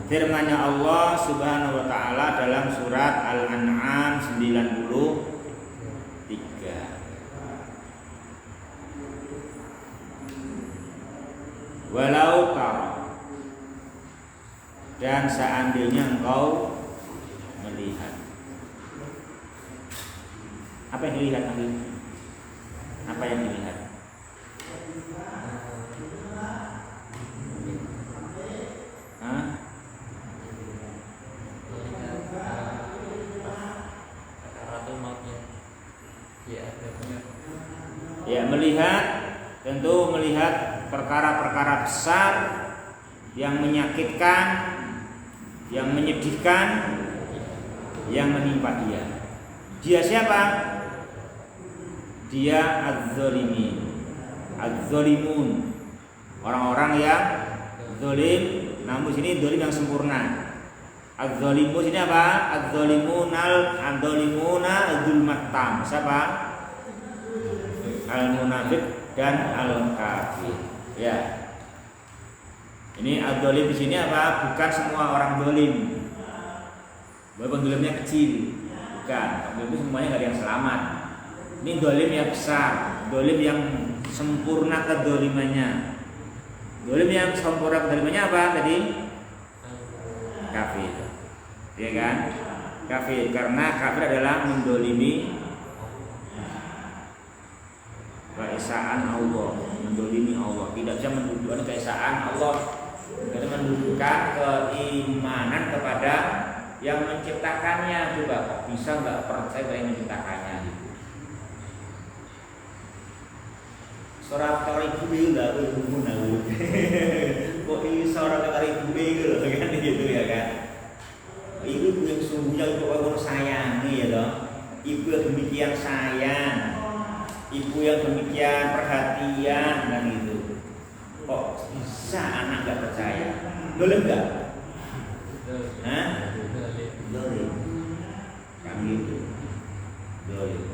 Firman-Nya Allah Subhanahu wa taala dalam surat Al-An'am 93. Walau tara, dan seandainya engkau melihat. Apa yang dilihat nanti? Apa yang dilihat? Hah? Ya, melihat tentu melihat perkara-perkara besar yang menyakitkan, yang menyedihkan, yang menimpa dia. Dia siapa? Dia az-zalimun, orang-orang yang zalim, namun sini zalim yang sempurna. Az-zalimun ini apa? Az-zalimuna zulmat tam. Siapa? Al-munafik dan al-kafir. Ya. Ini az-zalim di sini apa? Bukan semua orang zalim. Walaupun zalimnya kecil, bukan. Zalim itu semuanya enggak ada yang selamat. Ini zalim yang besar, zalim yang sempurna kedzalimannya. Zalim yang sempurna kedzalimannya apa tadi? Kafir. Ya kan? Kafir, karena kafir adalah mendolimi keesaan Allah, mendolimi Allah, tidak bisa mendudukan keesaan Allah, tidak mendudukan keimanan kepada yang menciptakannya. Coba kok bisa nggak percaya pada yang menciptakannya gitu. Surat Al-Ibu nggak berhubungan kok ini surat Al-Ibu gitu kan gitu ya kan. Ibu yang sungguhnya Allah sayangi ya dong. Ibu yang demikian sayang, ibu yang demikian perhatian dan itu. Kok bisa anak nggak percaya? Boleh nggak? Hah? Boleh. Kan gitu. Boleh.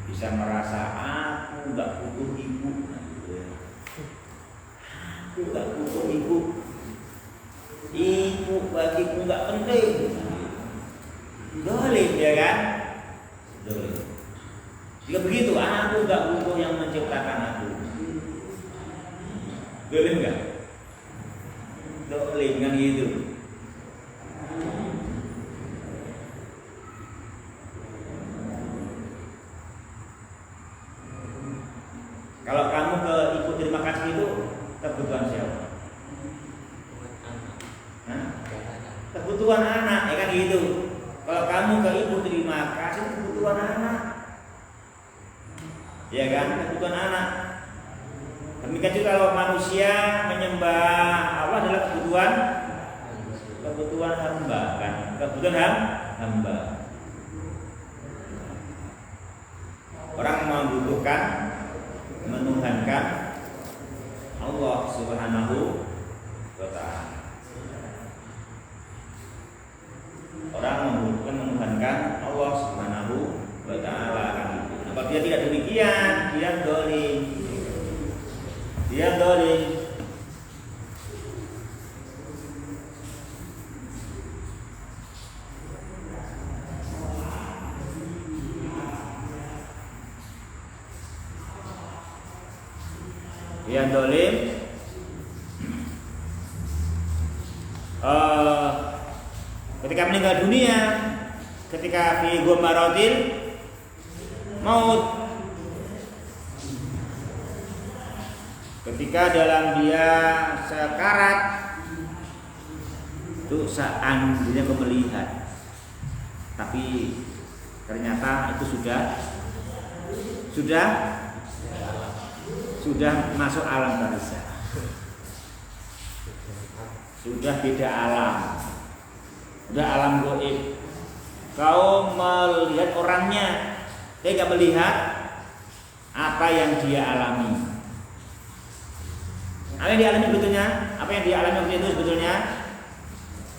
Bisa merasa aku nggak butuh ibu. Aku nggak butuh ibu. Ibu bagiku nggak penting. Boleh ya kan? Boleh. Jika begitu, aku nggak butuh yang menciptakan aku. Boleh nggak? Boleh kan gitu. Kalau kamu ke ibu terima kasih itu kebutuhan siapa? Kebutuhan anak, ya kan gitu. Kalau kamu ke ibu terima kasih itu kebutuhan anak, ya kan, kebutuhan anak. Demikian juga kalau manusia menyembah Allah adalah kebutuhan hamba, kan? Kebutuhan hamba. Orang membutuhkan, menuhankan Allah Subhanahu wa Ta'ala. Orang membutuhkan, menuhankan Allah Subhanahu wa Ta'ala kan itu. Nah, kalau dia tidak demikian, dia zalim. Dia zalim. Dia zalim. Ketika meninggal dunia, ketika fi ghamaratil maut, ketika dalam dia sekarat, itu seandainya kau melihat, tapi ternyata itu sudah masuk alam barzakh, sudah beda alam. Udah alam gaib. Kau melihat orangnya, dia tidak melihat apa yang dia alami. Apa yang dia alami sebetulnya? Apa yang dia alami waktu itu sebetulnya?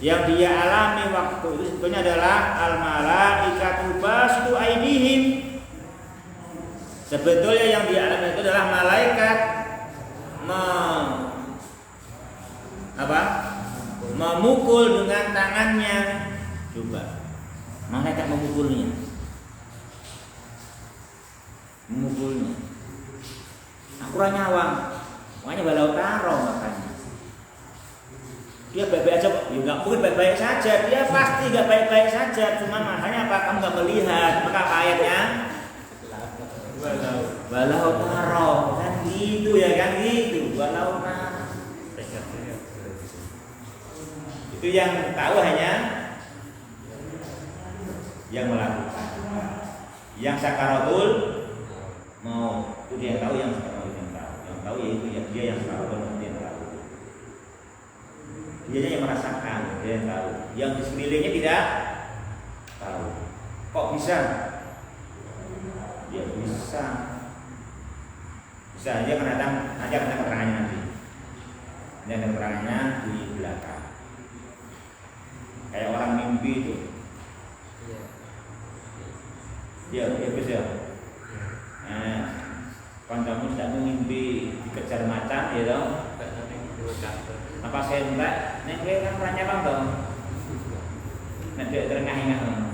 Yang dia alami waktu itu sebetulnya adalah al-malaikatu basitu aydihim. Sebetulnya yang dia alami itu adalah malaikat memukul dengan tangannya. Coba, malaikat memukulnya. Aku nyawang, makanya balau taro makanya. Dia baik-baik aja kok, ya nggak mungkin baik-baik saja. Dia pasti nggak baik-baik saja. Cuma makanya apa? Kamu nggak melihat. Maka ayatnya balau taro kan gitu ya kan gitu. Balau taro. Itu yang tahu hanya yang melakukan, yang sakaratul mau itu dia yang tahu, yang suka mau yang tahu yaitu ya dia yang tahu dan dia yang tahu. Dia yang merasakan, dia yang tahu. Yang di sekelilingnya tidak tahu. Kok bisa? Ya bisa. Bisa aja akan datang keterangannya nanti. Ini ada keterangannya di belakang. Kayak orang mimpi itu. Ya bisa. Kancamu tidak mimpi dikejar macan, ya dong. Apa saya enggak? Nek kowe kan ora nyapa dong. Nek dia terengah-engah.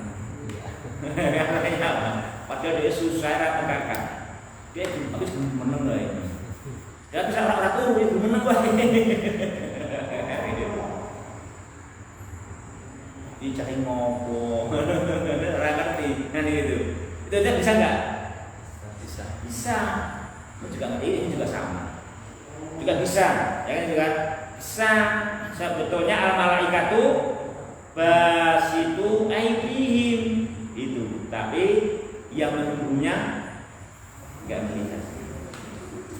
Padahal dia susah ra kakak. Dia habis meneng lho ini. Ya bisa ora turu ya meneng wae. Dicari ngopo. Ora ngerti. Kan itu. Itu aja bisa enggak? Bisa. Juga ini juga sama. Juga bisa, ya kan juga bisa. Sebetulnya al malaikatu basitu aidihim itu, tapi yang menunggunya enggak melihat.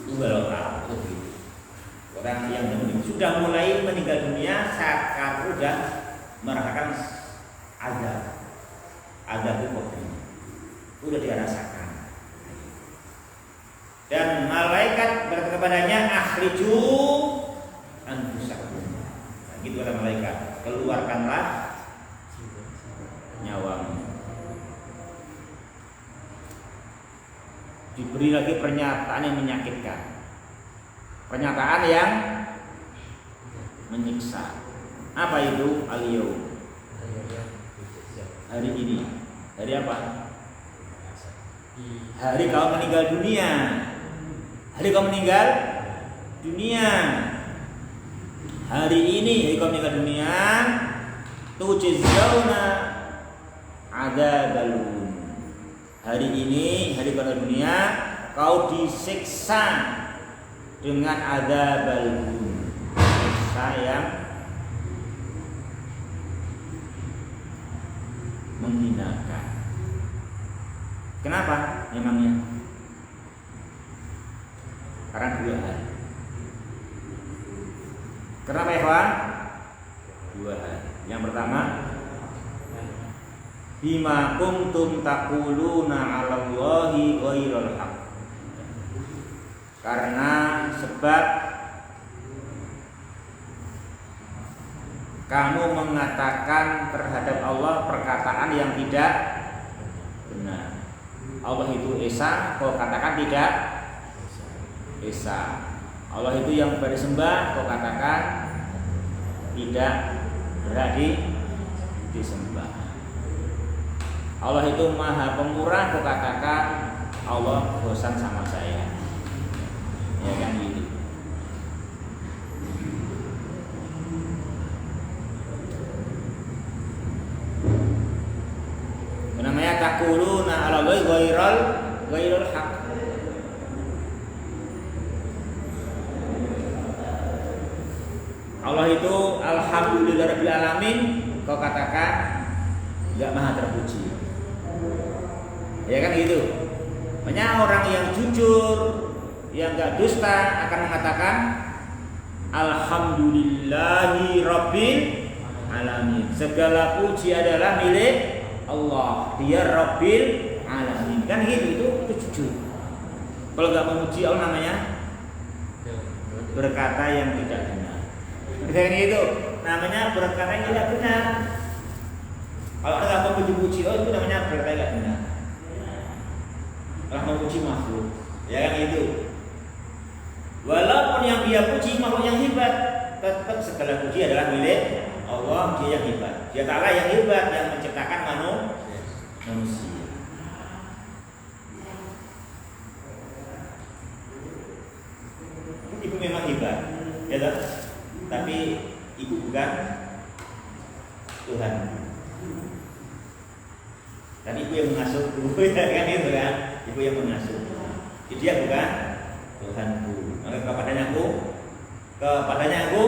Itu kalau tahu begitu. Orang yang sudah mulai meninggal dunia saat sudah merasakan azab itu sudah dirasakan. Dan malaikat berkata kepadanya akhriju anfusakum. Nah, gitu kata malaikat, keluarkanlah nyawamu. Diberi lagi pernyataan yang menyakitkan, pernyataan yang menyiksa. Apa itu? Al-yaum, hari ini. Hari apa? Hari kau meninggal dunia. Hari kau meninggal dunia. Hari ini hari kau meninggal dunia. Tujzauna adzabal hun. Hari ini hari kau meninggal dunia, kau disiksa dengan adzabal hun. Siksa yang menghinakan. Kenapa? Memangnya karena 2 hal. Kenapa ya kawan? 2 hal. Yang pertama, bima kuntum taquluna 'alallahi ghairal haq. Karena sebab kamu mengatakan terhadap Allah perkataan yang tidak benar. Allah itu esa, kau katakan tidak esa. Allah itu yang disembah, kau katakan tidak berarti disembah. Allah itu maha pemurah, kau katakan Allah bosan sama saya. Ya kan gitu. Namanya taquluna 'ala Allahi ghairal haq. Allah itu alhamdulillahirabbil alamin, kau katakan enggak maha terpuji. Ya kan gitu. Banyak orang yang jujur, yang enggak dusta akan mengatakan alhamdulillahi rabbil alamin. Segala puji adalah milik Allah, dia Rabbil Alamin. Kan gitu, itu jujur. Kalau nggak memuji Allah namanya berkata yang tidak benar. Dan itu namanya berkata yang tidak benar. Kalau nggak memuji Allah itu namanya berkata yang tidak benar. Kalau memuji makhluk, ya kan itu. Walaupun yang dia puji makhluk yang hebat, tetap segala puji adalah milik Allah, dia yang hebat. Dia Ta'ala yang hebat, yang menciptakan manusia. Ibu memang hebat, ya tak? Tapi ibu bukan Tuhan. Dan ibu yang mengasuh, kan itu kan? Ibu yang mengasuh. Dia bukan Tuhanku. Maka kepadanya aku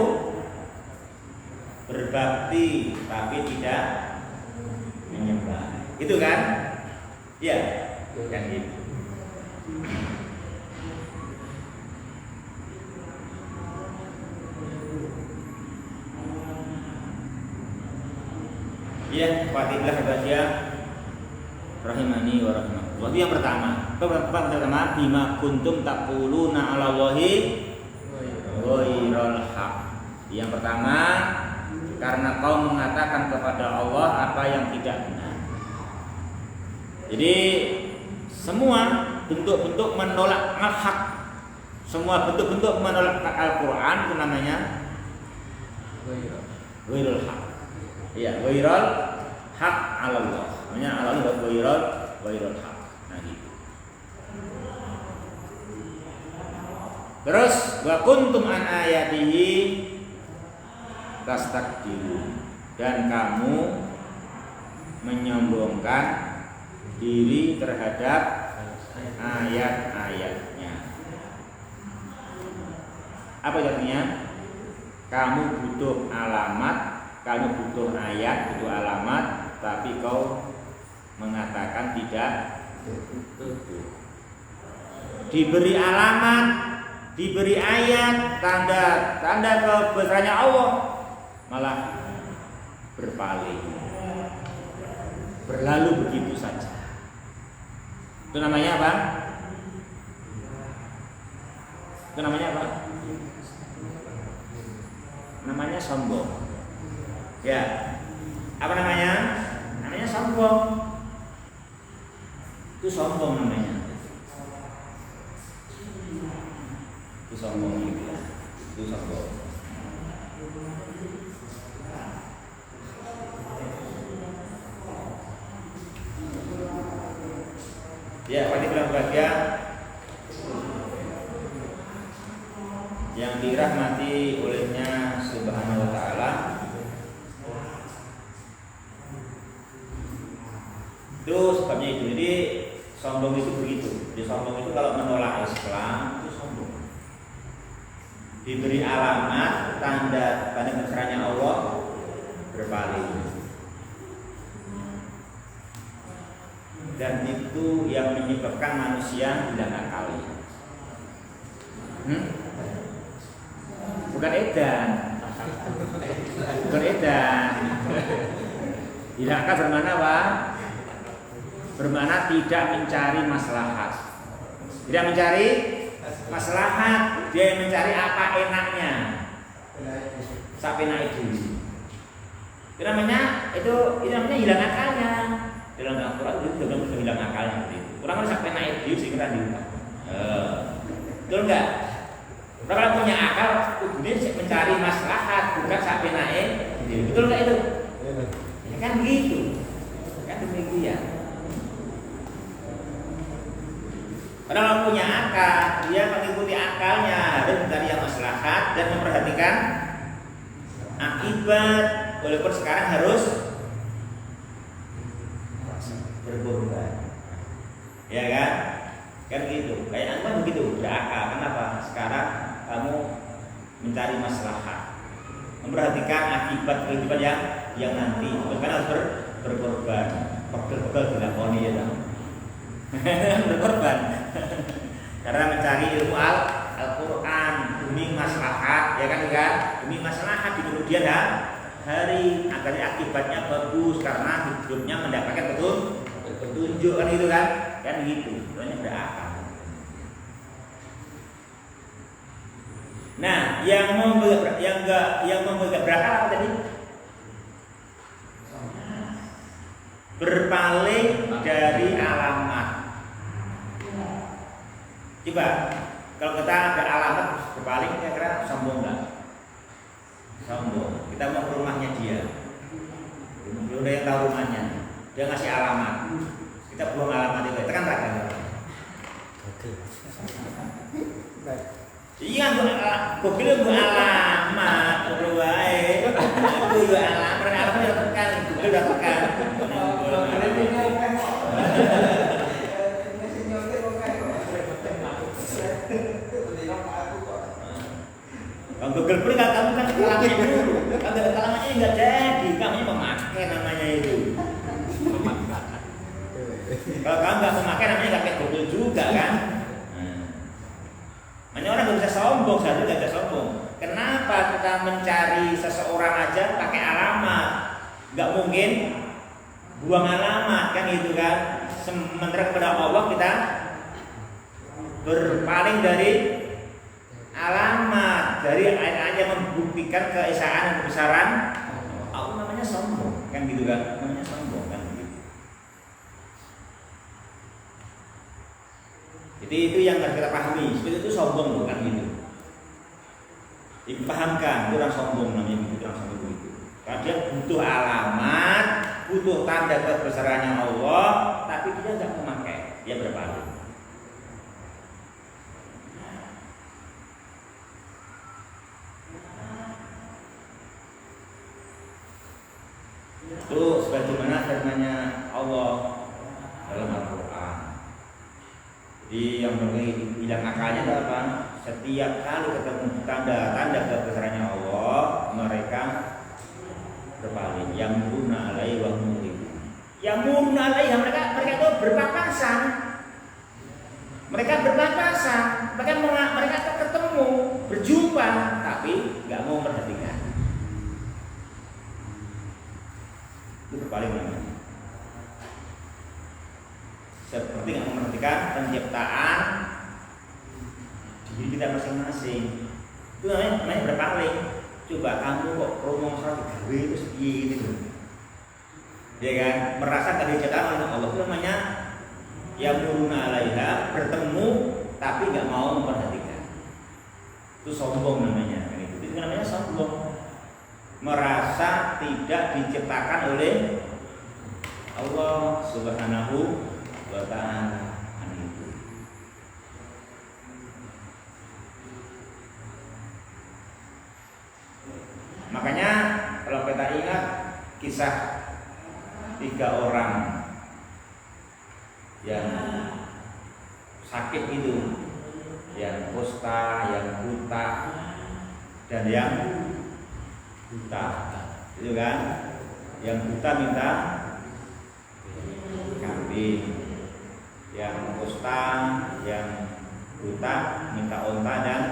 berbakti tapi tidak menyembah. Itu kan? Ya, yang itu. Ya, Fatihlah baca rahimani wa rahimakumullah. Itu yang pertama. Pertama, bima kuntum taquluna 'ala Allahi ghairal haq. Yang pertama, karena kau mengatakan kepada Allah apa yang tidak benar. Jadi semua bentuk-bentuk menolak al-haq, semua bentuk-bentuk menolak Al-Quran itu namanya ghairul haq. Ya, ghairul haq 'ala Allah. Namanya Allah ghairul haq. Nah gitu. Terus wa kuntum an ayatihi tastakbirun, dan kamu menyombongkan diri terhadap ayat-ayatnya. Apa artinya? Kamu butuh alamat, kamu butuh ayat, butuh alamat, tapi kau mengatakan tidak butuh. Diberi alamat, diberi ayat, tanda kebesarannya Allah, malah berpaling, berlalu begitu saja. Itu namanya apa? Itu namanya apa? Namanya sombong. Ya. Apa namanya? Namanya sombong. Itu sombong namanya. Itu sombong gitu ya. Itu sombong. Ya, Fatih bilang bahagia yang dirahmati olehnya Subhanahu wa ta'ala. Itu sebabnya itu. Jadi sombong itu begitu. Jadi sombong itu kalau menolak Islam itu sombong. Diberi alamat, tanda kebesarannya Allah, berpaling. Dan itu yang menyebabkan manusia hilang akal. Bukan edan. Bukan edan. Hilang akal bermana apa? Bermana tidak mencari maslahat. Tidak mencari maslahat, dia mencari apa enaknya. Sapena itu. Itu namanya hilang akalnya. Dalam Al-Quran itu sudah hilang akalnya. Kurang lebih sampai naik view sih kira betul enggak? Kalau punya akal, dia mencari maslahat, bukan sampai naik. Betul enggak itu? Ya kan gitu. Kan demikian. Kalau punya akal, dia mengikuti akalnya, harus mencari yang maslahat dan memperhatikan akibat. Walaupun sekarang harus berkorban, ya kan gitu. Kayak anda begitu, berakal. Kenapa? Sekarang kamu mencari maslahat, memperhatikan akibat kehidupan yang nanti. Bukan harus berkorban, pegel-pegel dilakoni ya dong. Berkorban karena mencari ilmu Al-Quran demi maslahat, ya kan? Demi maslahat di kemudian hari agar akibatnya bagus karena hidupnya mendapatkan petunjuk kan gitu kan gitu. Banyak berakal. Nah, yang memegang berakal apa tadi? Berpaling dari alamat. Coba kalau kita ada alamat berpaling, kira-kira sombong nggak? Sombong. Kita mau ke rumahnya dia, belum ada yang tahu rumahnya, dia ngasih alamat, kita buang alamat itu, tekan tak kan? Iya, gokil bu alamat, berwae, bu alamat, apa yang tekan, gokil udah tekan. Kalau Google Play kamu kan alamatnya dulu, kalau alamatnya nggak jadi, kamu memakai namanya itu. Kalau kamu nggak memakai namanya nggak kayak Google juga kan? nggak mungkin buang alamat kan gitu kan. Sementara kepada Allah kita berpaling dari alamat, dari ayat-ayat yang membuktikan keesaan dan kebesaran Allah, namanya sombong kan gitu kan, namanya sombong kan gitu. Jadi itu yang harus kita pahami, seperti itu sombong bukan gitu. Dipahamkan, itu orang sombong namanya begitu, orang sombong itu. Karena dia butuh alamat, butuh tanda kebesarannya Allah, tapi dia nggak memakai, dia berpaling. Itu sebagaimana firman-Nya Allah dalam Al-Quran. Jadi yang hilang akalnya adalah apa? Setiap kali ketemu tanda-tanda kebesarannya Allah, mereka berpaling. Yang murna alaihi wa mu'ridun. Yang murna alaihi, mereka itu berpapasan. Mereka berpapasan, mereka ketemu, berjumpa, tapi nggak mau memperhatikan. Itu berpaling namanya. Seperti nggak memperhatikan penciptaan diri kita masing-masing. Itu namanya berpaling. Coba kamu kok ngomong soal digawe terus piye gitu. Ya kan, merasa tadi diciptakan oleh Allah, itu namanya yamuruna alaiha, bertemu tapi nggak mau memperhatikan. Itu sombong namanya. Itu namanya sombong. Merasa tidak diciptakan oleh Allah Subhanahu wa ta'ala. Makanya kalau kita ingat kisah 3 orang yang sakit itu, yang kusta, yang buta, dan yang buta, itu kan? Yang buta minta kambing, yang kusta, yang buta minta onta dan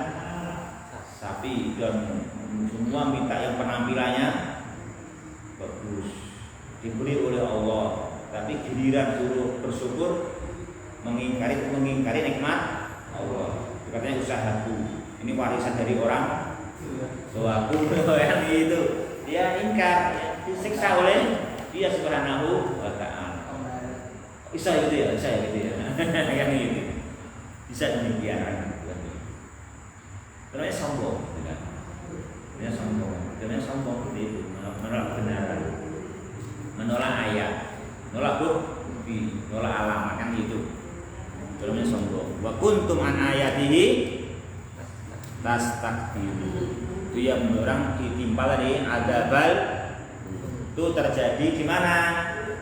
sapi, dan semua minta yang penampilannya bagus, diberi oleh Allah. Tapi giliran suruh bersyukur, mengingkari nikmat Allah. Katanya usahaku, ini warisan dari orang tuaku yang itu. Dia ingkar, disiksa oleh dia Subhanahu wa ta'ala. Bisa gitu ya, kan gitu. Bisa demikian. Karena sombong, kan? Dia sombong, itu menolak kebenaran, menolak ayat, menolak bukti, menolak alamat, kan gitu. Namanya sombong. Wa kuntum an ayatihi tastakbiru. Itu yang orang ditimpa tadi adabal. Itu terjadi di mana?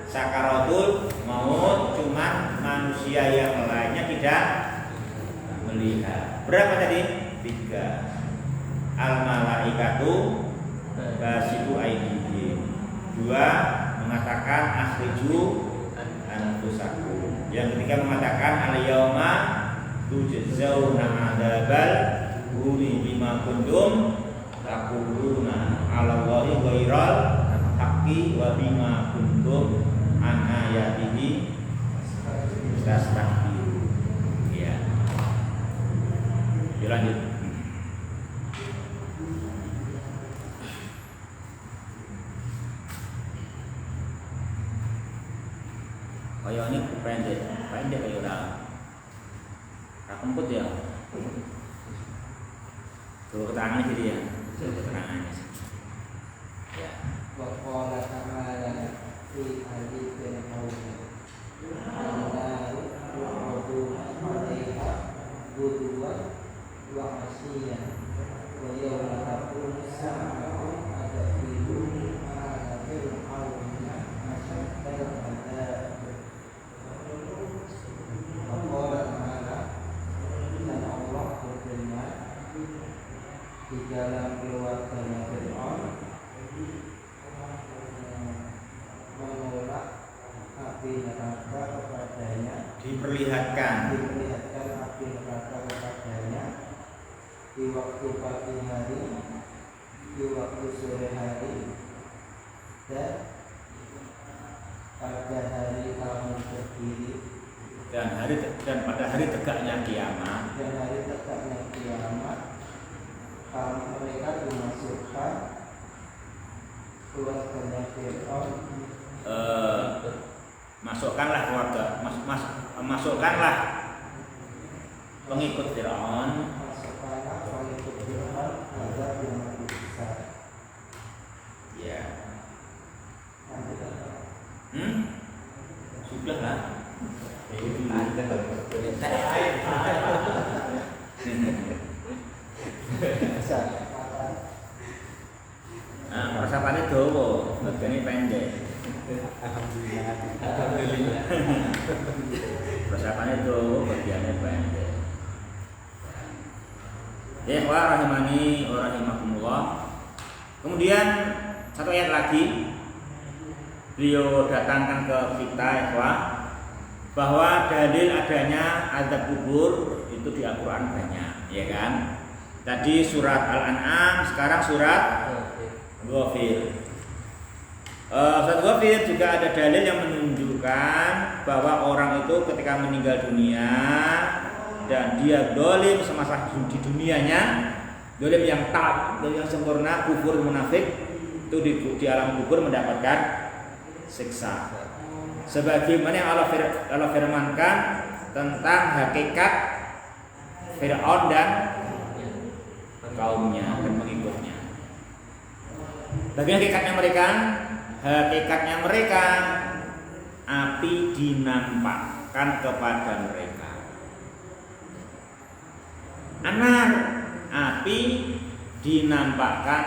Sakaratul maut, cuman manusia yang lainnya tidak melihat. Berapa tadi? 3. Al-malaikatu basitu aydihim. 2 mengatakan akhriju anfusakum. Yang ketiga mengatakan al-yauma tujzauna adzabal huni bima kuntum taquluna 'ala Allahi ghairal haqqi wa bima kuntum an ayatihi tastakbiru. Ya. Lanjut. Kayak ini pendek kayak udah kemput ya. Kalau keterangannya jadi ya, keterangannya sih. Ya. Waqala ta'ala fi haditsin qawmi anna yu'radu 'alaiha ghuduwan wa 'ashiyan wa yawma taqum sa'atu adkhilu ala fir'auna asyaddal 'adzab. Waqala ta'ala, dan Allah berfirman di dalam keluarganya Fir'aun menolak api neraka kepadanya, diperlihatkan api neraka kepadanya di waktu pagi hari, di waktu sore hari, dan pada hari kamu berdiri dan pada hari tegaknya kiamat dan hari tegaknya kiamat mereka dimasukkan keluarganya Fir'aun masukkanlah keluarga masukkanlah pengikut Fir'aun masukkanlah pengikut Fir'aun azab yang lebih besar. ya Nanti sudah lah nah persiapannya dawa bagiannya pendek Alhamdulillah. persiapannya dawa bagiannya pendek ya wa rahimani wa rahimakumullah. Kemudian satu ayat lagi beliau datangkan ke kita ya bahwa dalil adanya azab kubur itu di Al-Quran banyak, ya kan? Tadi surat Al-An'am, sekarang surat Ghafir. Surat Ghafir juga ada dalil yang menunjukkan bahwa orang itu ketika meninggal dunia dan dia dolim semasa di dunianya, dolim yang tam, dolim yang sempurna, kufur munafik, itu di alam kubur mendapatkan siksa. Sebagaimana yang Allah firmankan tentang hakikat Fir'aun dan kaumnya dan pengikutnya. Bagaimana hakikatnya mereka api dinampakkan kepada mereka. Api dinampakkan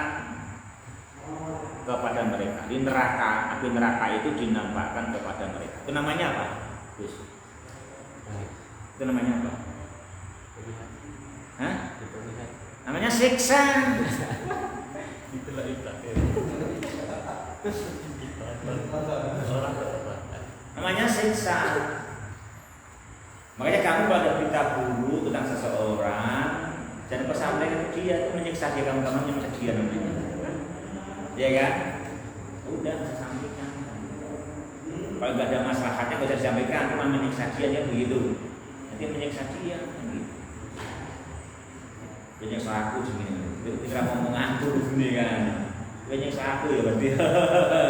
kepada mereka di neraka. Api neraka itu dinampakkan kepada mereka. Itu namanya apa? Itu namanya apa? Hah? Namanya siksa. Itulah ibadah. Namanya siksa. Makanya kamu kalau ada berita buruk tentang seseorang, jangan pesampaikan ke dia, itu menyiksa dia, kamu menyiksa dia namanya. Ya kan? Udah saya sampaikan. Kalau nggak ada masalahnya nggak usah disampaikan, cuma menyiksa dia begitu. Nanti menyiksa dia gitu. Menyiksa aku sini. Kita ngomong aku sini kan. Menyiksa aku ya berarti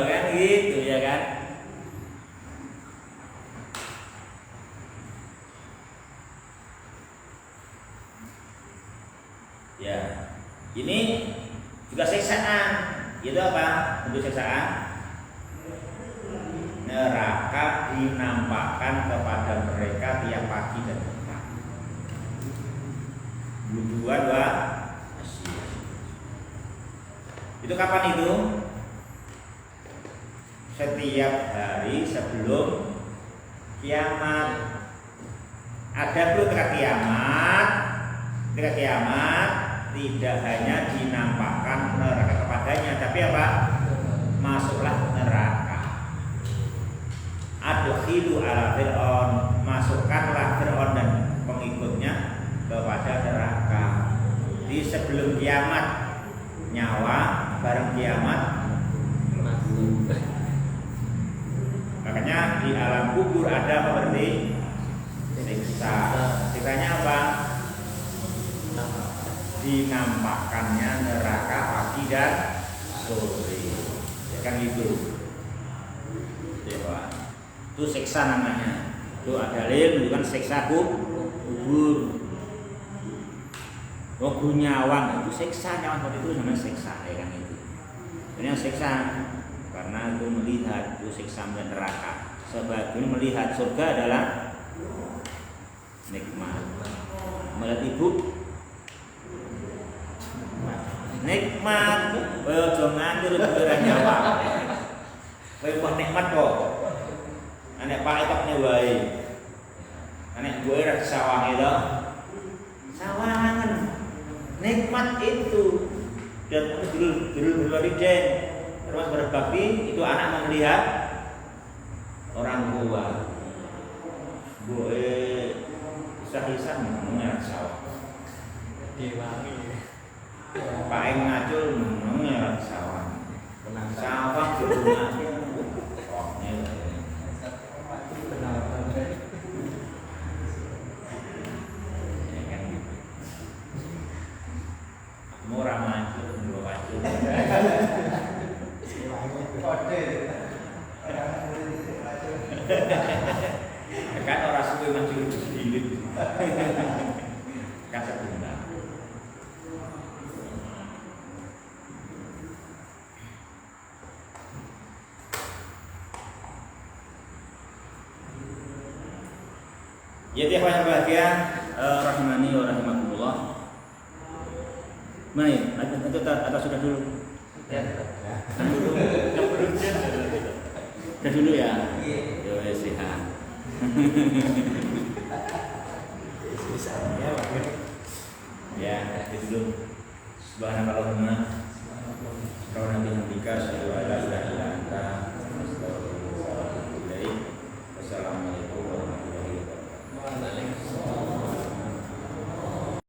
kan gitu ya kan? Ya, ini juga siksaan. Itu apa? Untuk siksaan neraka dinampakkan kepada mereka tiap pagi dan petang. Bujuan wa itu kapan itu? Setiap hari sebelum kiamat. Ada pun ketika kiamat tidak hanya dinampakkan neraka kepadanya, tapi apa? Masuklah neraka. Adkhilu ala Fir'aun, masukkanlah Fir'aun dan pengikutnya kepada neraka. Di sebelum kiamat nyawa, bareng kiamat Masuk. makanya di alam kubur ada apa berarti? Siksa. Siksanya apa? Dinampakkannya neraka pagi dan sore, ya kan gitu ya Pak. Itu siksa namanya. Itu ada dalil bukan siksa kubur. Nyawang itu siksa, nyawang seperti itu namanya siksa, ya kan itu. Ini siksa karena itu melihat itu siksa neraka. Sebagian melihat surga adalah nikmat. Melihat ibu nikmat, jangan dulu pikiran nyawa. Kowe nikmat kok. Anek paetok ne wae. Anek gue ra sawang itu. Sawangan. Nikmat itu dan dulu waliden terus berbakti itu anak melihat orang tua. Gue kisah-kisah mengenai sawah. Diwangi. Paeng ngacul mengenai sawah. Sawah di rumah. Kan orang suwe maju sedikit. Kan setunggal. Ya ikhwan yang bahagia, rahimani wa rahimakumullah. Mana ya? Atau sudah dulu? Sudah dulu ya? Ya sihat. Ya, itu dulu. Subhanallahumma wa bihamdika asyhadu an la ilaha illa